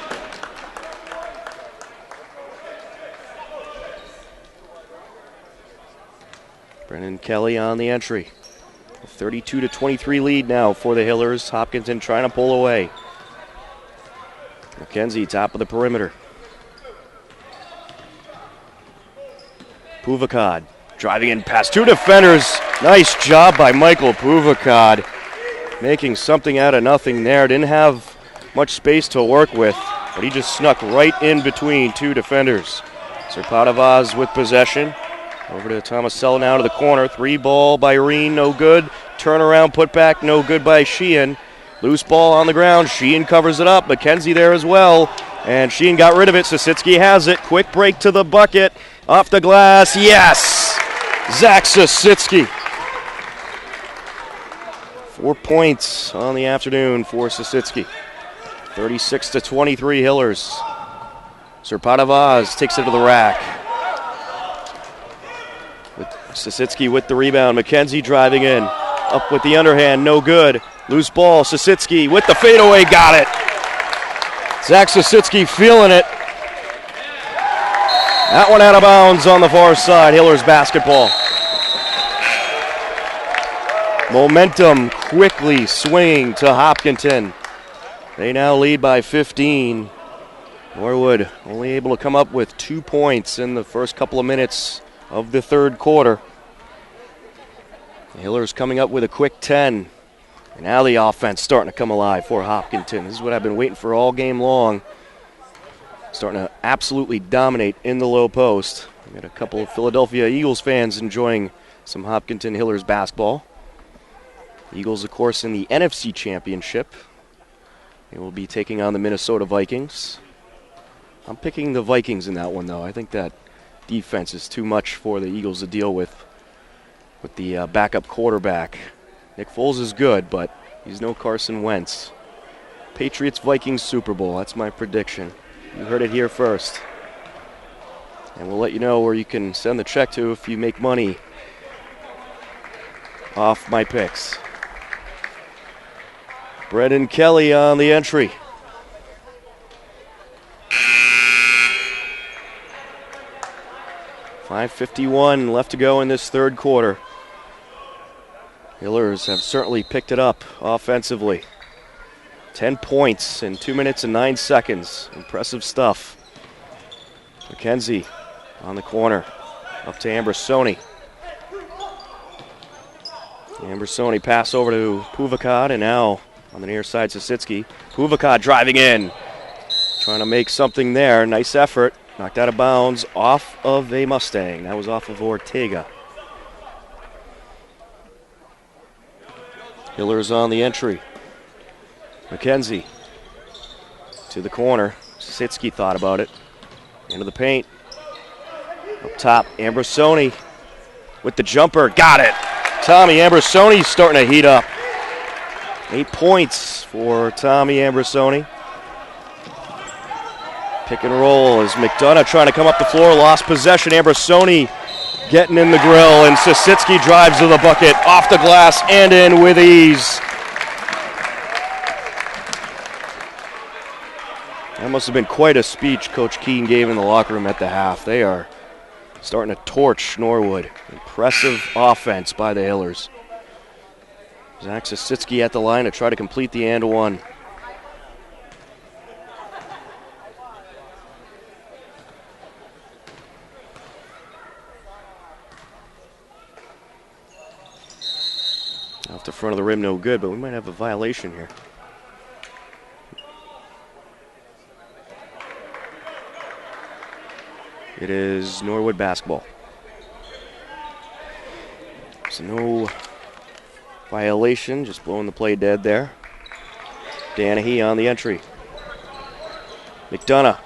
Brennan Kelly on the entry. A 32-23 lead now for the Hillers. Hopkinton trying to pull away. McKenzie, top of the perimeter. Puvakad driving in past two defenders. Nice job by Michael Puvakad, making something out of nothing there. Didn't have much space to work with, but he just snuck right in between two defenders. Serpadavaz with possession. Over to Tomasello now to the corner. Three ball by Reen, no good. Turnaround put back, no good by Sheehan. Loose ball on the ground. Sheehan covers it up. McKenzie there as well. And Sheehan got rid of it. Sositsky has it. Quick break to the bucket. Off the glass. Yes! Zach Sositsky. 4 points on the afternoon for Sositsky. 36-23 Hillers. Serpadavaz takes it to the rack. Sositsky with the rebound. McKenzie driving in. Up with the underhand. No good. Loose ball. Sositsky with the fadeaway. Got it. Zach Sositsky feeling it. That one out of bounds on the far side. Hillers basketball. Momentum quickly swinging to Hopkinton. They now lead by 15. Norwood only able to come up with 2 points in the first couple of minutes of the third quarter. The Hillers coming up with a quick 10. And now the offense starting to come alive for Hopkinton. This is what I've been waiting for all game long. Starting to absolutely dominate in the low post. We got a couple of Philadelphia Eagles fans enjoying some Hopkinton Hillers basketball. Eagles, of course, in the NFC Championship. They will be taking on the Minnesota Vikings. I'm picking the Vikings in that one, though. I think that defense is too much for the Eagles to deal with the backup quarterback. Nick Foles is good, but he's no Carson Wentz. Patriots-Vikings Super Bowl, that's my prediction. You heard it here first. And we'll let you know where you can send the check to if you make money off my picks. Brendan Kelly on the entry. .551 left to go in this third quarter. Hillers have certainly picked it up offensively. 10 points in 2 minutes and 9 seconds. Impressive stuff. McKenzie on the corner. Up to Ambrosoni. Ambrosoni pass over to Puvakad, and now on the near side, Sositsky. Puvakad driving in. Trying to make something there. Nice effort. Knocked out of bounds off of a Mustang. That was off of Ortega. Hillers on the entry. McKenzie to the corner. Sositsky thought about it. Into the paint. Up top, Ambrosoni with the jumper. Got it. Tommy Ambrosoni starting to heat up. 8 points for Tommy Ambrosoni. Pick and roll as McDonough trying to come up the floor. Lost possession. Ambrosoni getting in the grill, and Sositsky drives to the bucket, off the glass and in with ease. That must have been quite a speech Coach Keene gave in the locker room at the half. They are starting to torch Norwood. Impressive offense by the Hillers. Zach Sositsky at the line to try to complete the and one. Off the front of the rim, no good, but we might have a violation here. It is Norwood basketball. So no violation, just blowing the play dead there. Danahy on the entry. McDonough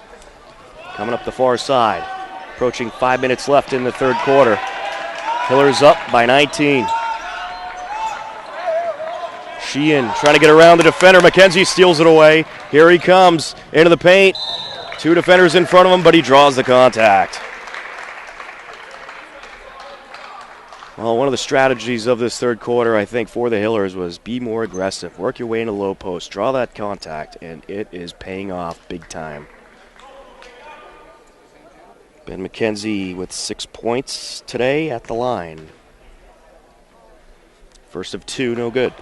coming up the far side. Approaching 5 minutes left in the third quarter. Hillers up by 19. Sheehan trying to get around the defender. McKenzie steals it away. Here he comes into the paint. 2 defenders in front of him, but he draws the contact. Well, one of the strategies of this third quarter, I think, for the Hillers was be more aggressive. Work your way into low post. Draw that contact, and it is paying off big time. Ben McKenzie with 6 points today at the line. First of 2, no good.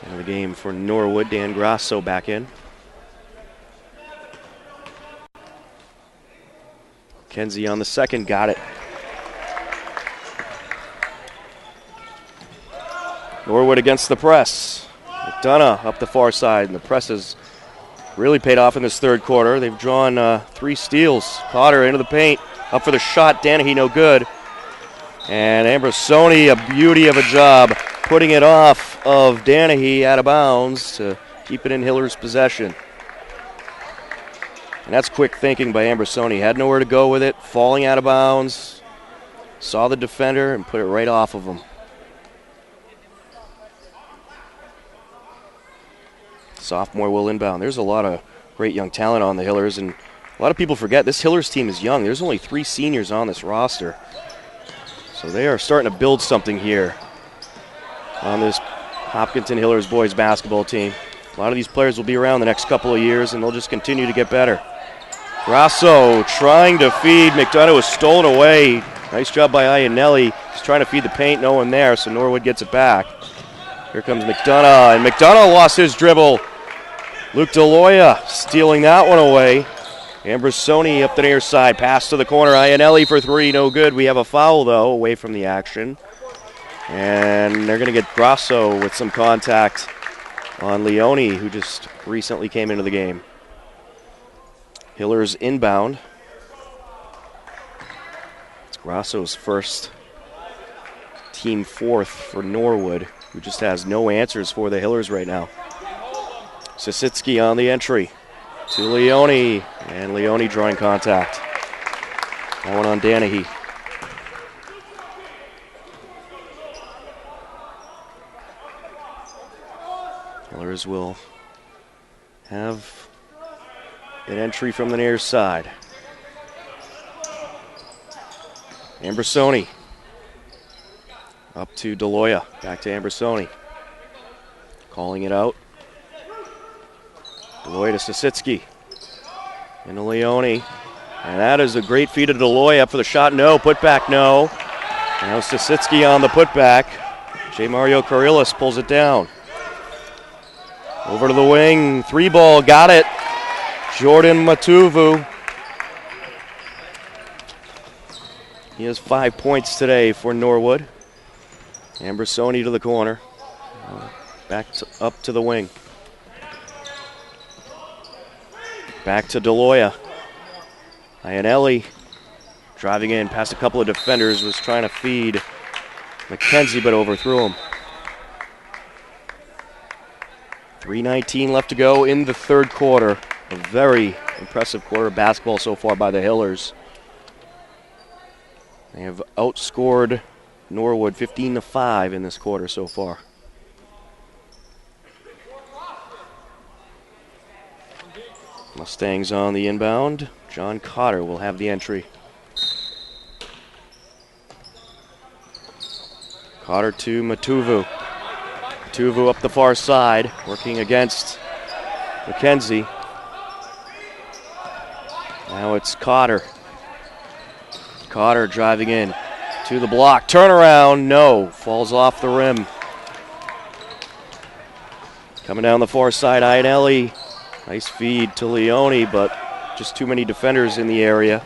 End of the game for Norwood. Dan Grasso back in. McKenzie on the second, got it. Norwood against the press. McDonough up the far side, and the press has really paid off in this third quarter. They've drawn 3 steals. Cotter into the paint, up for the shot. Danahy no good. And Ambrosoni, a beauty of a job, putting it off of Danahy out of bounds to keep it in Hiller's possession. And that's quick thinking by Ambrosoni. Had nowhere to go with it, falling out of bounds. Saw the defender and put it right off of him. Sophomore will inbound. There's a lot of great young talent on the Hillers, and a lot of people forget this Hillers team is young. There's only 3 seniors on this roster. So they are starting to build something here on this Hopkinton Hillers boys basketball team. A lot of these players will be around the next couple of years, and they'll just continue to get better. Grasso trying to feed. McDonough was stolen away. Nice job by Iannelli. He's trying to feed the paint. No one there, so Norwood gets it back. Here comes McDonough, and McDonough lost his dribble. Luke DeLoya stealing that one away. Ambrosoni up the near side. Pass to the corner. Iannelli for 3. No good. We have a foul, though, away from the action. And they're going to get Grasso with some contact on Leone, who just recently came into the game. Hillers inbound. It's Grasso's first, team 4th for Norwood, who just has no answers for the Hillers right now. Sisitsky on the entry to Leone, and Leone drawing contact. That one on Danahy. Hillers will have an entry from the near side. Ambrosoni up to DeLoya, back to Ambrosoni. Calling it out. DeLoya to Sisitsky. Into Leone. And that is a great feed of DeLoya up for the shot. No. Putback, no. Now Sisitsky on the putback. J. Mario Carrillas pulls it down. Over to the wing. 3-ball. Got it. Jordan Matuvu. He has 5 points today for Norwood. Ambrosoni to the corner. Up to the wing. Back to DeLoya. Iannelli driving in past a couple of defenders, was trying to feed McKenzie but overthrew him. 3:19 left to go in the third quarter. A very impressive quarter of basketball so far by the Hillers. They have outscored Norwood 15-5 in this quarter so far. Mustangs on the inbound. John Cotter will have the entry. Cotter to Matuvu. Matuvu up the far side, working against McKenzie. Now it's Cotter. Cotter driving in to the block. Turnaround, no. Falls off the rim. Coming down the far side, Iannelli. Nice feed to Leone, but just too many defenders in the area.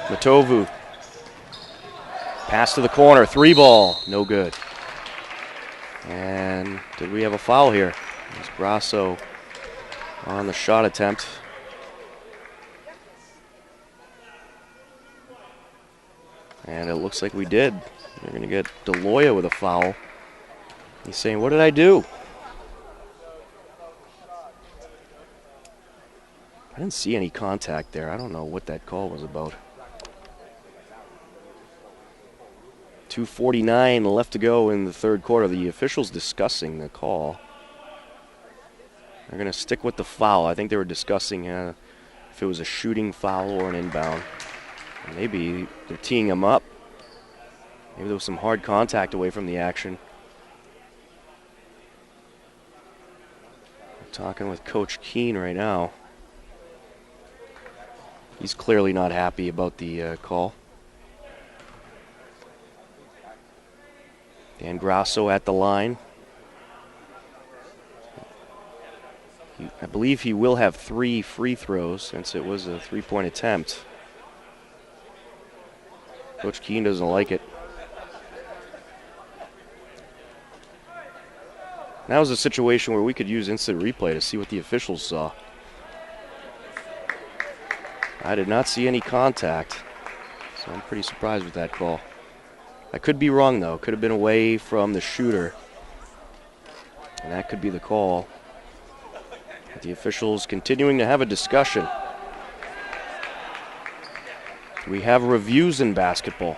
Matovu. Pass to the corner. 3-ball. No good. And did we have a foul here? There's Grasso on the shot attempt. And it looks like we did. We're going to get DeLoya with a foul. He's saying, what did I do? I didn't see any contact there. I don't know what that call was about. 2:49 left to go in the third quarter. The officials discussing the call. They're going to stick with the foul. I think they were discussing if it was a shooting foul or an inbound. Maybe they're teeing him up. Maybe there was some hard contact away from the action. I'm talking with Coach Keene right now. He's clearly not happy about the call. Dan Grasso at the line. I believe he will have 3 free throws since it was a 3-point attempt. Coach Keene doesn't like it. That was a situation where we could use instant replay to see what the officials saw. I did not see any contact, so I'm pretty surprised with that call. I could be wrong, though. Could have been away from the shooter, and that could be the call. But the officials continuing to have a discussion. We have reviews in basketball.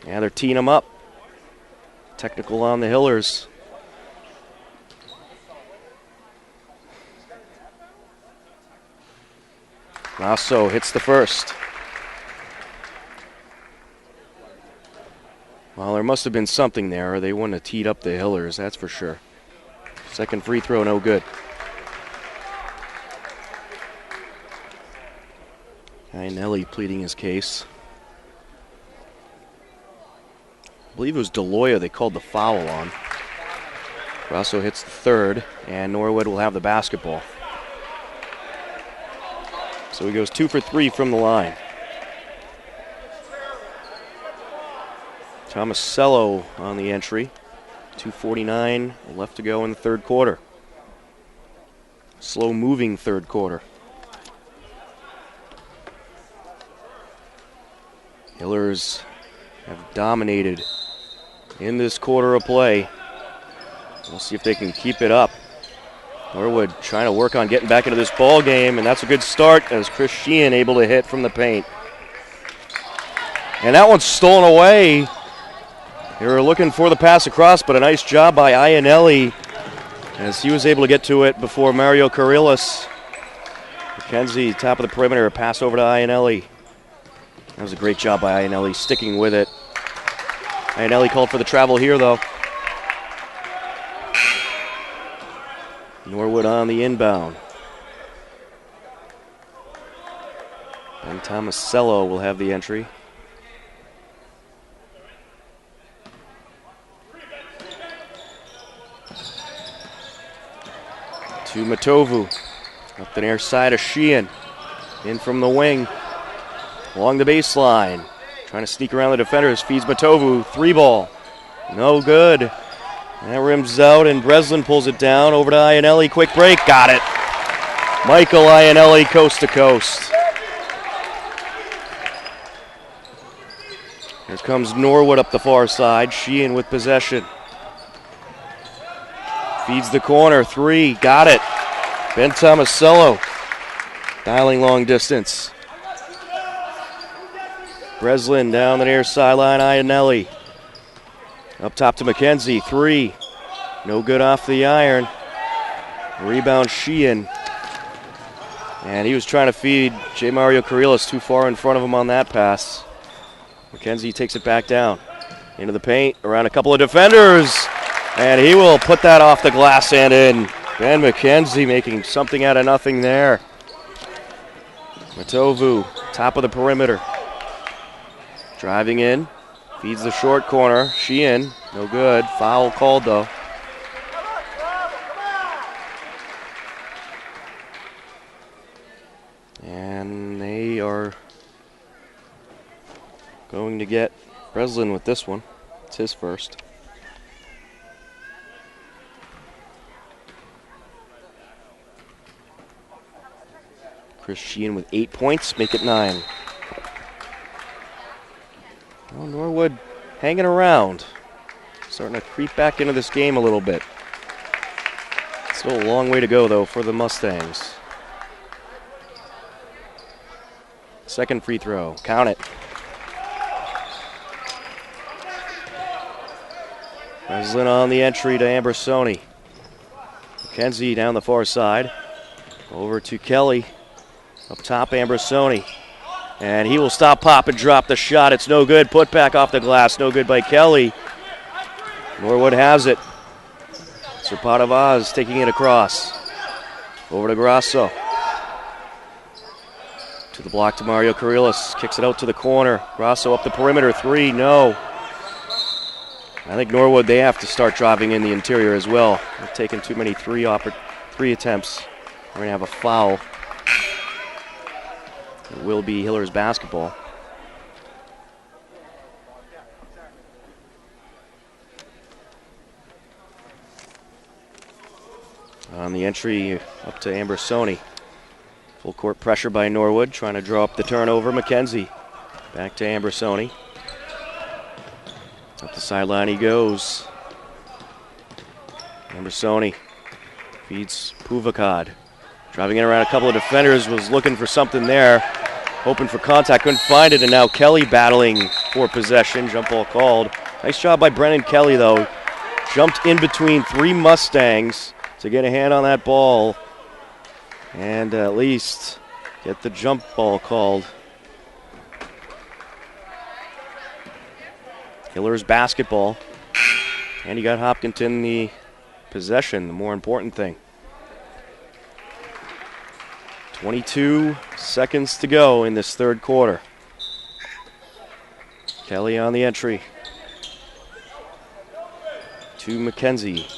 Yeah, they're teeing them up. Technical on the Hillers. Grasso hits the first. Well, there must have been something there, or they wouldn't have teed up the Hillers, that's for sure. Second free throw, no good. Iannelli pleading his case. I believe it was DeLoya they called the foul on. Grasso hits the third, and Norwood will have the basketball. So he goes 2 for 3 from the line. Tomasello on the entry. 2:49 left to go in the third quarter. Slow-moving third quarter. Hillers have dominated in this quarter of play. We'll see if they can keep it up. Norwood trying to work on getting back into this ball game, and that's a good start as Chris Sheehan able to hit from the paint. And that one's stolen away. They were looking for the pass across, but a nice job by Iannelli as he was able to get to it before Mario Carrillas. McKenzie, top of the perimeter, a pass over to Iannelli. That was a great job by Iannelli, sticking with it. Iannelli called for the travel here, though. Norwood on the inbound. And Tomasello will have the entry. To Matovu. Up the near side of Sheehan. In from the wing. Along the baseline. Trying to sneak around the defenders. Feeds Matovu. 3-ball. No good. That rims out and Breslin pulls it down. Over to Iannelli. Quick break. Got it. Michael Iannelli coast to coast. Here comes Norwood up the far side. Sheehan with possession. Feeds the corner. 3. Got it. Ben Tomasello dialing long distance. Breslin down the near sideline. Iannelli. Up top to McKenzie. 3. No good off the iron. Rebound Sheehan. And he was trying to feed J. Mario Carrillas too far in front of him on that pass. McKenzie takes it back down. Into the paint. Around a couple of defenders. And he will put that off the glass and in. Ben McKenzie making something out of nothing there. Matovu, top of the perimeter. Driving in. Feeds the short corner. Sheehan, no good. Foul called, though. And they are going to get Breslin with this one. It's his first. Chris Sheehan with 8 points, make it 9. Well, Norwood hanging around. Starting to creep back into this game a little bit. Still a long way to go, though, for the Mustangs. Second free throw. Count it. Breslin on the entry to Ambersoni. McKenzie down the far side. Over to Kelly. Up top, Ambersoni. And he will stop, pop, and drop the shot. It's no good. Put back off the glass. No good by Kelly. Norwood has it. Serpatavaz taking it across. Over to Grasso. To the block to Mario Carrilas. Kicks it out to the corner. Grasso up the perimeter. 3, no. I think Norwood, they have to start driving in the interior as well. They've taken too many three attempts. We're going to have a foul. It will be Hillers basketball. On the entry up to Ambersoni. Full court pressure by Norwood, trying to draw up the turnover. McKenzie back to Ambersoni. Up the sideline he goes. Ambersoni feeds Puvakad. Driving in around a couple of defenders, was looking for something there. Hoping for contact, couldn't find it, and now Kelly battling for possession. Jump ball called. Nice job by Brennan Kelly, though. Jumped in between 3 Mustangs to get a hand on that ball and at least get the jump ball called. Hillers basketball. And you got Hopkinton the possession, the more important thing. 22 seconds to go in this third quarter. Kelly on the entry. To McKenzie.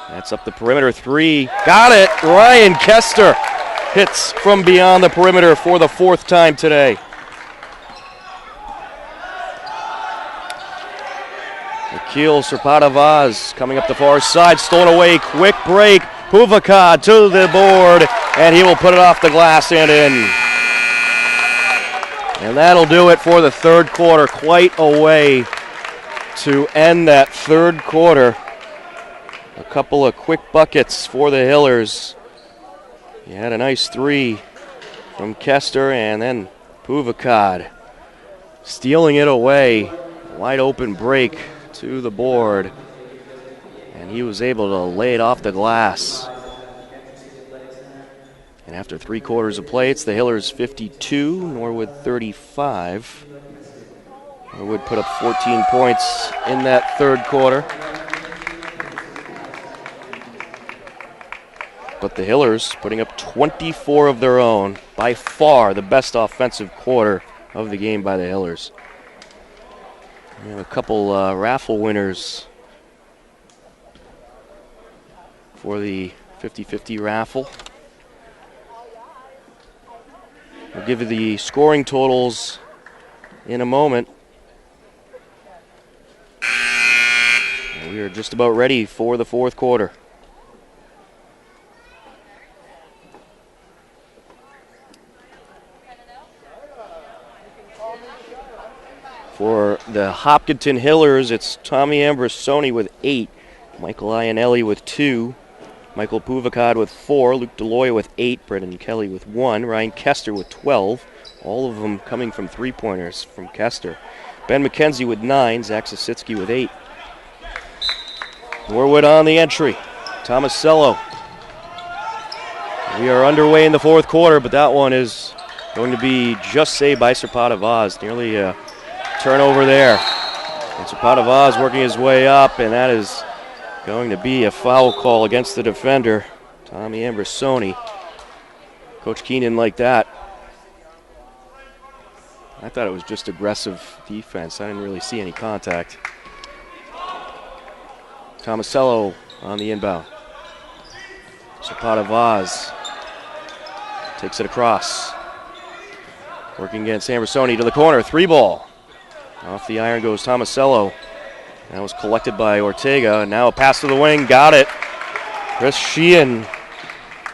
That's up the perimeter. 3. Got it! Ryan Kester hits from beyond the perimeter for the 4th time today. Akil Serpatavaz coming up the far side. Stolen away. Quick break. Puvakad to the board. And he will put it off the glass and in. And that'll do it for the third quarter. Quite a way to end that third quarter. A couple of quick buckets for the Hillers. You had a nice 3 from Kester, and then Puvakad stealing it away. Wide open break to the board. And he was able to lay it off the glass. And after 3 quarters of play, it's the Hillers 52, Norwood 35. Norwood put up 14 points in that third quarter. But the Hillers putting up 24 of their own. By far the best offensive quarter of the game by the Hillers. We have a couple raffle winners for the 50-50 raffle. I'll give you the scoring totals in a moment. And we are just about ready for the fourth quarter. For the Hopkinton Hillers, it's Tommy Ambrosoni with 8, Michael Iannelli with 2, Michael Puvakad with 4, Luke Deloya with 8, Brendan Kelly with 1, Ryan Kester with 12, all of them coming from three-pointers from Kester. Ben McKenzie with 9, Zach Sasitsky with 8. Norwood on the entry, Tomasello. We are underway in the fourth quarter, but that one is going to be just saved by Serpatavaz. Nearly a turnover there. And Serpatavaz working his way up, and that is going to be a foul call against the defender, Tommy Ambrosoni. Coach Keenan liked that. I thought it was just aggressive defense. I didn't really see any contact. Tomasello on the inbound. Serpatavaz takes it across. Working against Ambrosoni to the corner, 3-ball. Off the iron goes Tomasello. That was collected by Ortega, and now a pass to the wing, got it. Chris Sheehan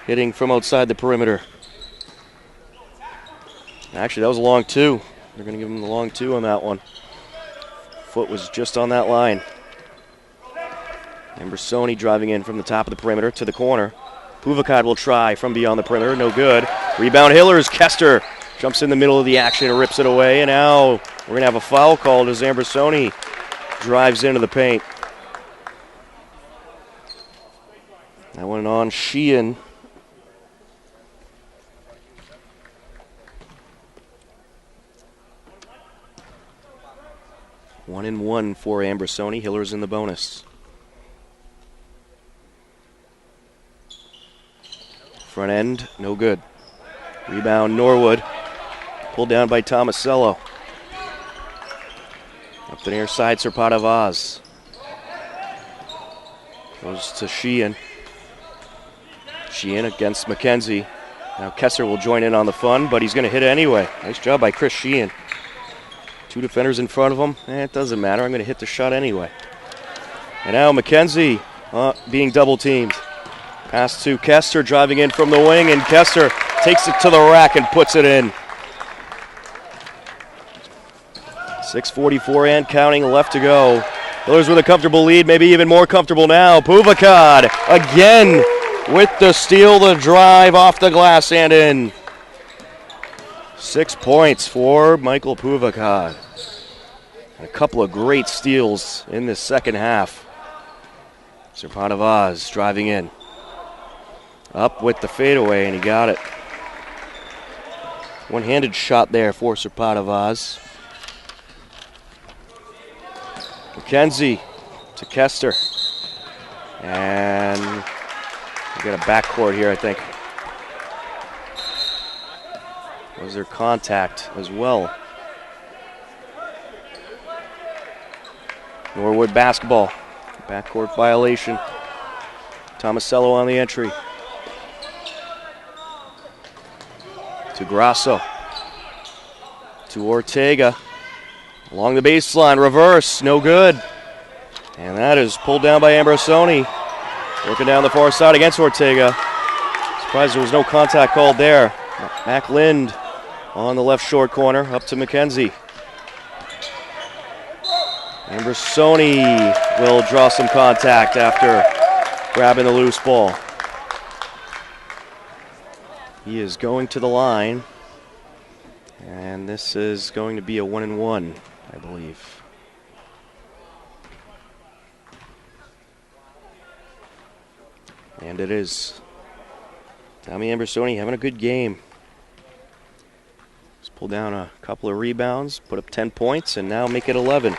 hitting from outside the perimeter. Actually, that was a long 2. They're going to give him the long 2 on that one. Foot was just on that line. Ambrosoni driving in from the top of the perimeter to the corner. Puvakad will try from beyond the perimeter, no good. Rebound Hillers, Kester jumps in the middle of the action and rips it away, and now we're going to have a foul called as Ambrosoni drives into the paint. That one on Sheehan. One and one for Ambrosoni. Hillers in the bonus. Front end, no good. Rebound, Norwood. Pulled down by Tomasello. Up the near side, Serpata Vaz. Goes to Sheehan. Sheehan against McKenzie. Now Kessler will join in on the fun, but he's going to hit it anyway. Nice job by Chris Sheehan. Two defenders in front of him. It doesn't matter. I'm going to hit the shot anyway. And now McKenzie being double teamed. Pass to Kessler, driving in from the wing, and Kessler takes it to the rack and puts it in. 6:44 and counting left to go. Hillers with a comfortable lead, maybe even more comfortable now. Puvakad again with the steal, the drive off the glass and in. 6 points for Michael Puvakad. And a couple of great steals in this second half. Serpata Vaz driving in. Up with the fadeaway, and he got it. One-handed shot there for Serpata Vaz. McKenzie to Kester. And we got a backcourt here, I think. Was there contact as well? Norwood basketball. Backcourt violation. Tomasello on the entry. To Grasso. To Ortega. Along the baseline, reverse, no good. And that is pulled down by Ambrosoni. Working down the far side against Ortega. Surprised there was no contact called there. Mac Lind on the left short corner, up to McKenzie. Ambrosoni will draw some contact after grabbing the loose ball. He is going to the line. And this is going to be a 1-and-1, I believe. And it is. Tommy Ambrosoni having a good game. He's pulled down a couple of rebounds, put up 10 points, and now make it 11.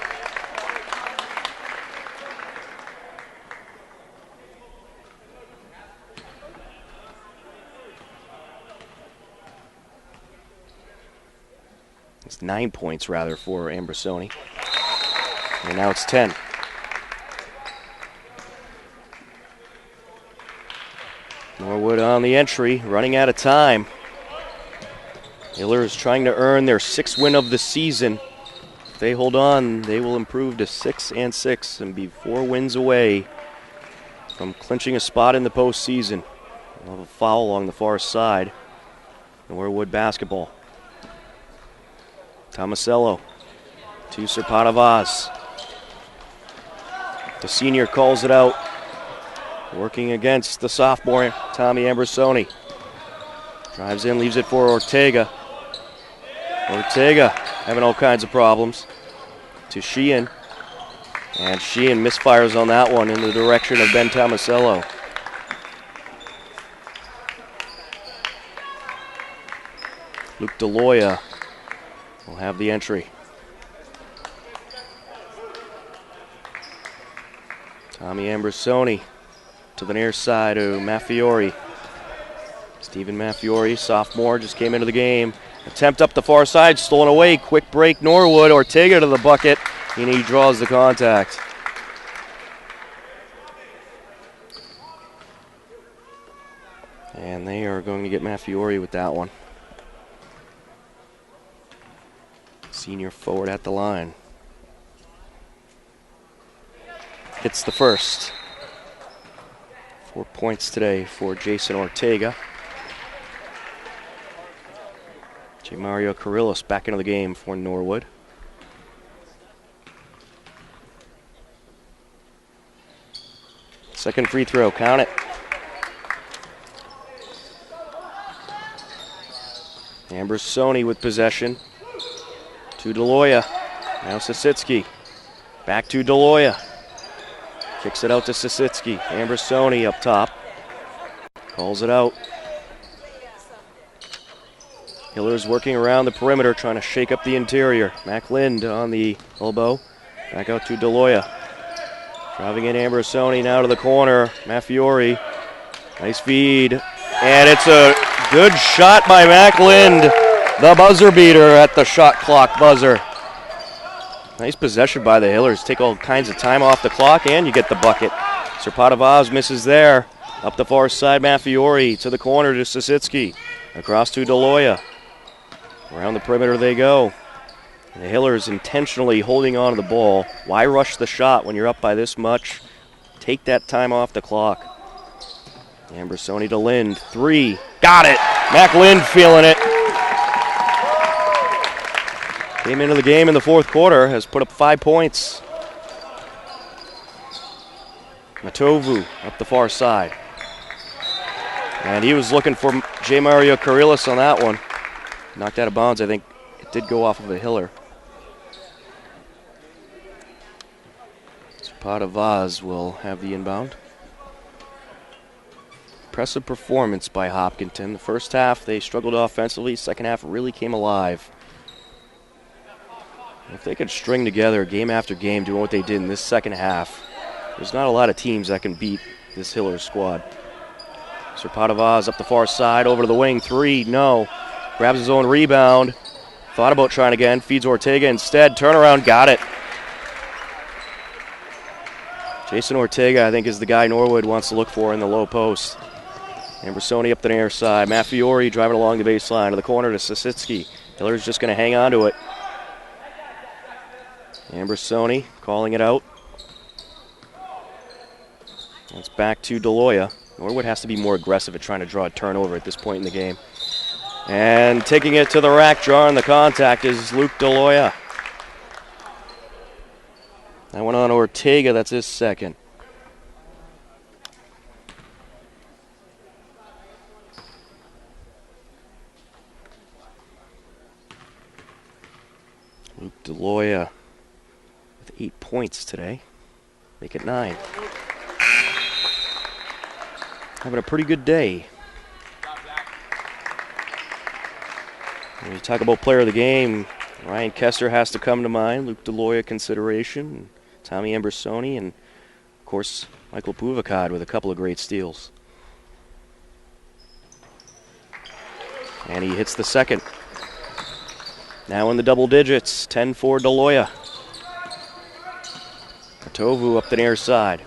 It's 9 points, rather, for Ambrosoni. And now it's 10. Norwood on the entry, running out of time. Hillers trying to earn their 6th win of the season. If they hold on, they will improve to 6-6 and be 4 wins away from clinching a spot in the postseason. We'll have a foul along the far side. Norwood basketball. Tomasello to Serpata Vaz. The senior calls it out. Working against the sophomore, Tommy Ambrosoni. Drives in, leaves it for Ortega. Ortega having all kinds of problems. To Sheehan. And Sheehan misfires on that one in the direction of Ben Tomasello. Luke DeLoya will have the entry. Tommy Ambrosoni to the near side of Maffiori. Stephen Maffiori, sophomore, just came into the game. Attempt up the far side, stolen away. Quick break, Norwood. Ortega to the bucket, and he draws the contact. And they are going to get Maffiori with that one. Senior forward at the line. Hits the first. 4 points today for Jason Ortega. J. Mario Carrillos back into the game for Norwood. Second free throw, count it. Ambrosoni with possession. To DeLoya. Now Sasitsky. Back to DeLoya. Kicks it out to Sasitsky. Ambrosoni up top. Calls it out. Hillers working around the perimeter, trying to shake up the interior. Mac Lind on the elbow. Back out to DeLoya. Driving in Ambrosoni now to the corner. Maffiori. Nice feed. And it's a good shot by Mac Lind. The buzzer beater at the shot clock buzzer. Nice possession by the Hillers. Take all kinds of time off the clock and you get the bucket. Serpatavaz misses there. Up the far side, Maffiori to the corner to Sisitsky. Across to DeLoya. Around the perimeter they go. And the Hillers intentionally holding on to the ball. Why rush the shot when you're up by this much? Take that time off the clock. Ambrosoni to Lind. 3. Got it! Mac Lind feeling it. Came into the game in the fourth quarter. Has put up 5 points. Matovu up the far side. And he was looking for J. Mario Kirilis on that one. Knocked out of bounds. I think it did go off of a Hiller. Serpatavaz will have the inbound. Impressive performance by Hopkinton. The first half they struggled offensively. Second half really came alive. If they could string together game after game doing what they did in this second half, there's not a lot of teams that can beat this Hillers squad. Serpatavaz up the far side, over to the wing. 3, no. Grabs his own rebound. Thought about trying again. Feeds Ortega instead. Turnaround, got it. Jason Ortega, I think, is the guy Norwood wants to look for in the low post. Ambrosoni up the near side. Maffiori driving along the baseline to the corner to Sisitsky. Hiller's just going to hang on to it. Ambrosoni calling it out. It's back to DeLoya. Norwood has to be more aggressive at trying to draw a turnover at this point in the game. And taking it to the rack, drawing the contact, is Luke DeLoya. That went on Ortega, that's his second. Luke DeLoya with 8 points today. Make it 9. Having a pretty good day. When you talk about player of the game, Ryan Kester has to come to mind. Luke DeLoya consideration. Tommy Ambrosoni, and of course Michael Puvakad with a couple of great steals. And he hits the second. Now in the double digits, 10 for DeLoya. Matovu up the near side.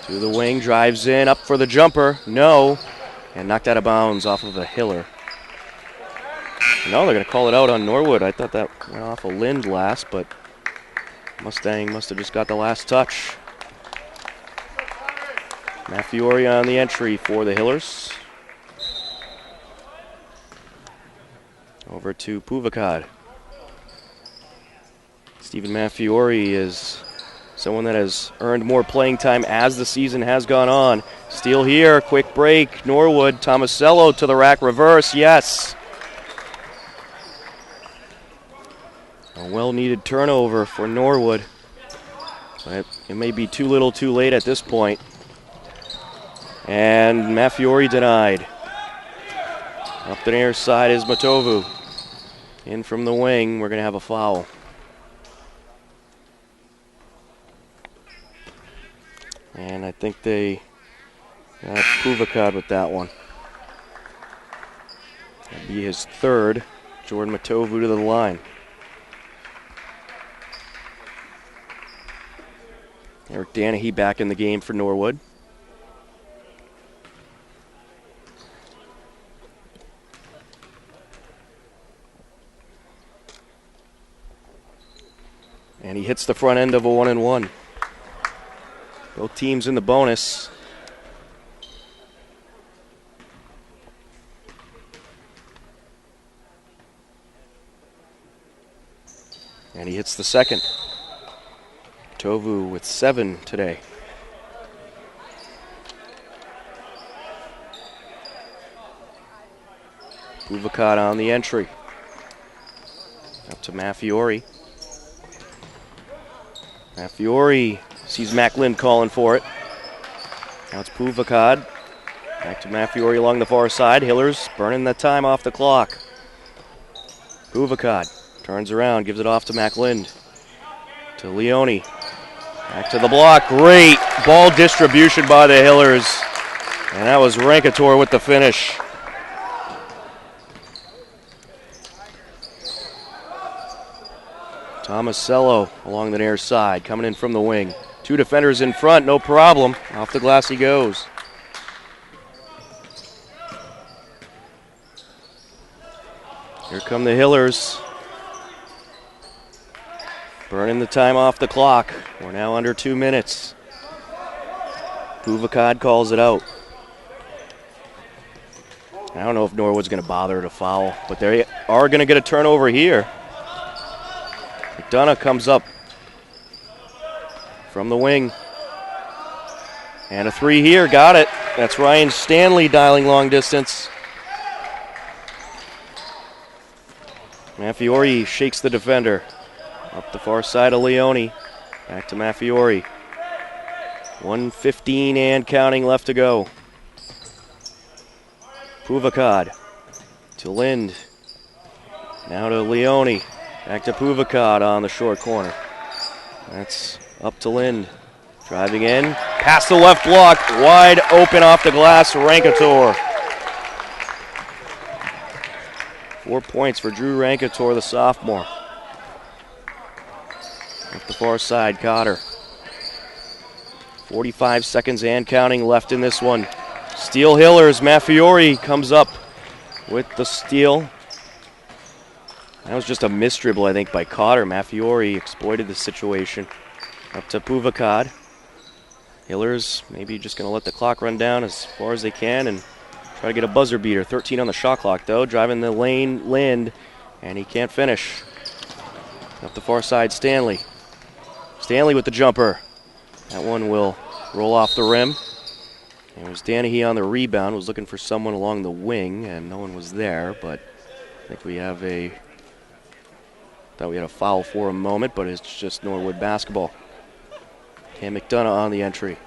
To the wing, drives in, up for the jumper. No. And knocked out of bounds off of a Hiller. No, they're going to call it out on Norwood. I thought that went off a Lind last, but Mustang must have just got the last touch. Maffiori on the entry for the Hillers. Over to Puvakad. Stephen Maffiori is someone that has earned more playing time as the season has gone on. Steal here, quick break. Norwood, Tomasello to the rack, reverse, yes. A well-needed turnover for Norwood. But it may be too little too late at this point. And Maffiori denied. Up the near side is Matovu. In from the wing, we're going to have a foul. And I think they got Puvakad with that one. That'll be his third. Jordan Matovu to the line. Eric Danahy back in the game for Norwood. And he hits the front end of a 1-and-1. Both teams in the bonus. And he hits the second. Tovu with 7 today. Puvakad on the entry. Up to Maffiori. Maffiori sees Mac Lind calling for it. Now it's Puvakad. Back to Mafiori along the far side. Hillers burning the time off the clock. Puvakad turns around, gives it off to McLind. To Leone. Back to the block. Great ball distribution by the Hillers. And that was Rankator with the finish. Tomasello along the near side, coming in from the wing. 2 defenders in front, no problem. Off the glass he goes. Here come the Hillers. Burning the time off the clock. We're now under 2 minutes. Puvakad calls it out. I don't know if Norwood's going to bother to foul, but they are going to get a turnover here. McDonough comes up from the wing. And a 3 here, got it. That's Ryan Stanley dialing long distance. Mafiori shakes the defender. Up the far side of Leone. Back to Mafiori. 1:15 and counting left to go. Puvakad to Lind. Now to Leone. Back to Puvakad on the short corner. That's up to Lind. Driving in. Past the left block. Wide open off the glass. Rankator. 4 points for Drew Rankator, the sophomore. Up the far side, Cotter. 45 seconds and counting left in this one. Steal Hillers. Mafiori comes up with the steal. That was just a misdribble, I think, by Cotter. Mafiori exploited the situation. Up to Puvakad. Hillers maybe just going to let the clock run down as far as they can and try to get a buzzer beater. 13 on the shot clock, though. Driving the lane, Lind, and he can't finish. Up the far side, Stanley. Stanley with the jumper. That one will roll off the rim. It was Danahy on the rebound. Was looking for someone along the wing, and no one was there. But I think we have thought we had a foul for a moment, but it's just Norwood basketball. Cam McDonough on the entry.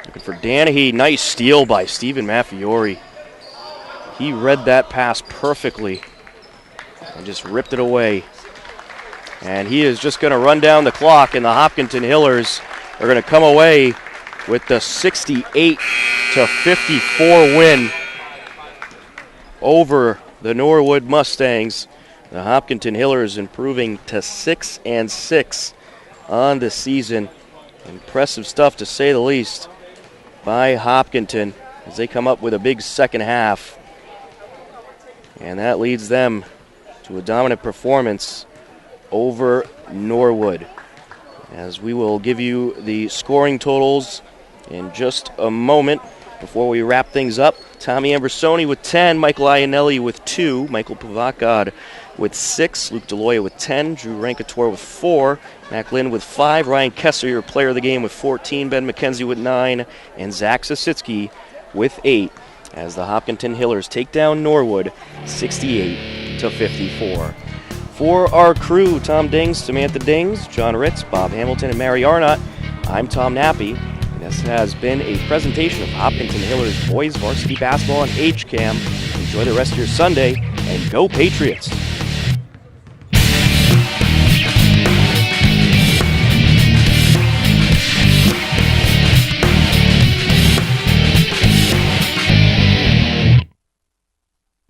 Looking for Danahy. Nice steal by Stephen Mafiori. He read that pass perfectly and just ripped it away. And he is just going to run down the clock, and the Hopkinton Hillers are going to come away with the 68-54 win over the Norwood Mustangs. The Hopkinton Hillers improving to 6-6 on the season. Impressive stuff, to say the least, by Hopkinton as they come up with a big second half. And that leads them to a dominant performance over Norwood. As we will give you the scoring totals in just a moment. Before we wrap things up, Tommy Ambersoni with 10, Michael Iannelli with 2, Michael Puvakad with 6, Luke Deloya with 10, Drew Rankator with 4, Mac Lynn with 5, Ryan Kessler, your player of the game, with 14, Ben McKenzie with 9, and Zach Sasitsky with 8, as the Hopkinton Hillers take down Norwood 68-54. For our crew, Tom Dings, Samantha Dings, John Ritz, Bob Hamilton, and Mary Arnott, I'm Tom Nappy. This has been a presentation of Hopkinton Hillers Boys Varsity Basketball on HCAM. Enjoy the rest of your Sunday, and go Patriots!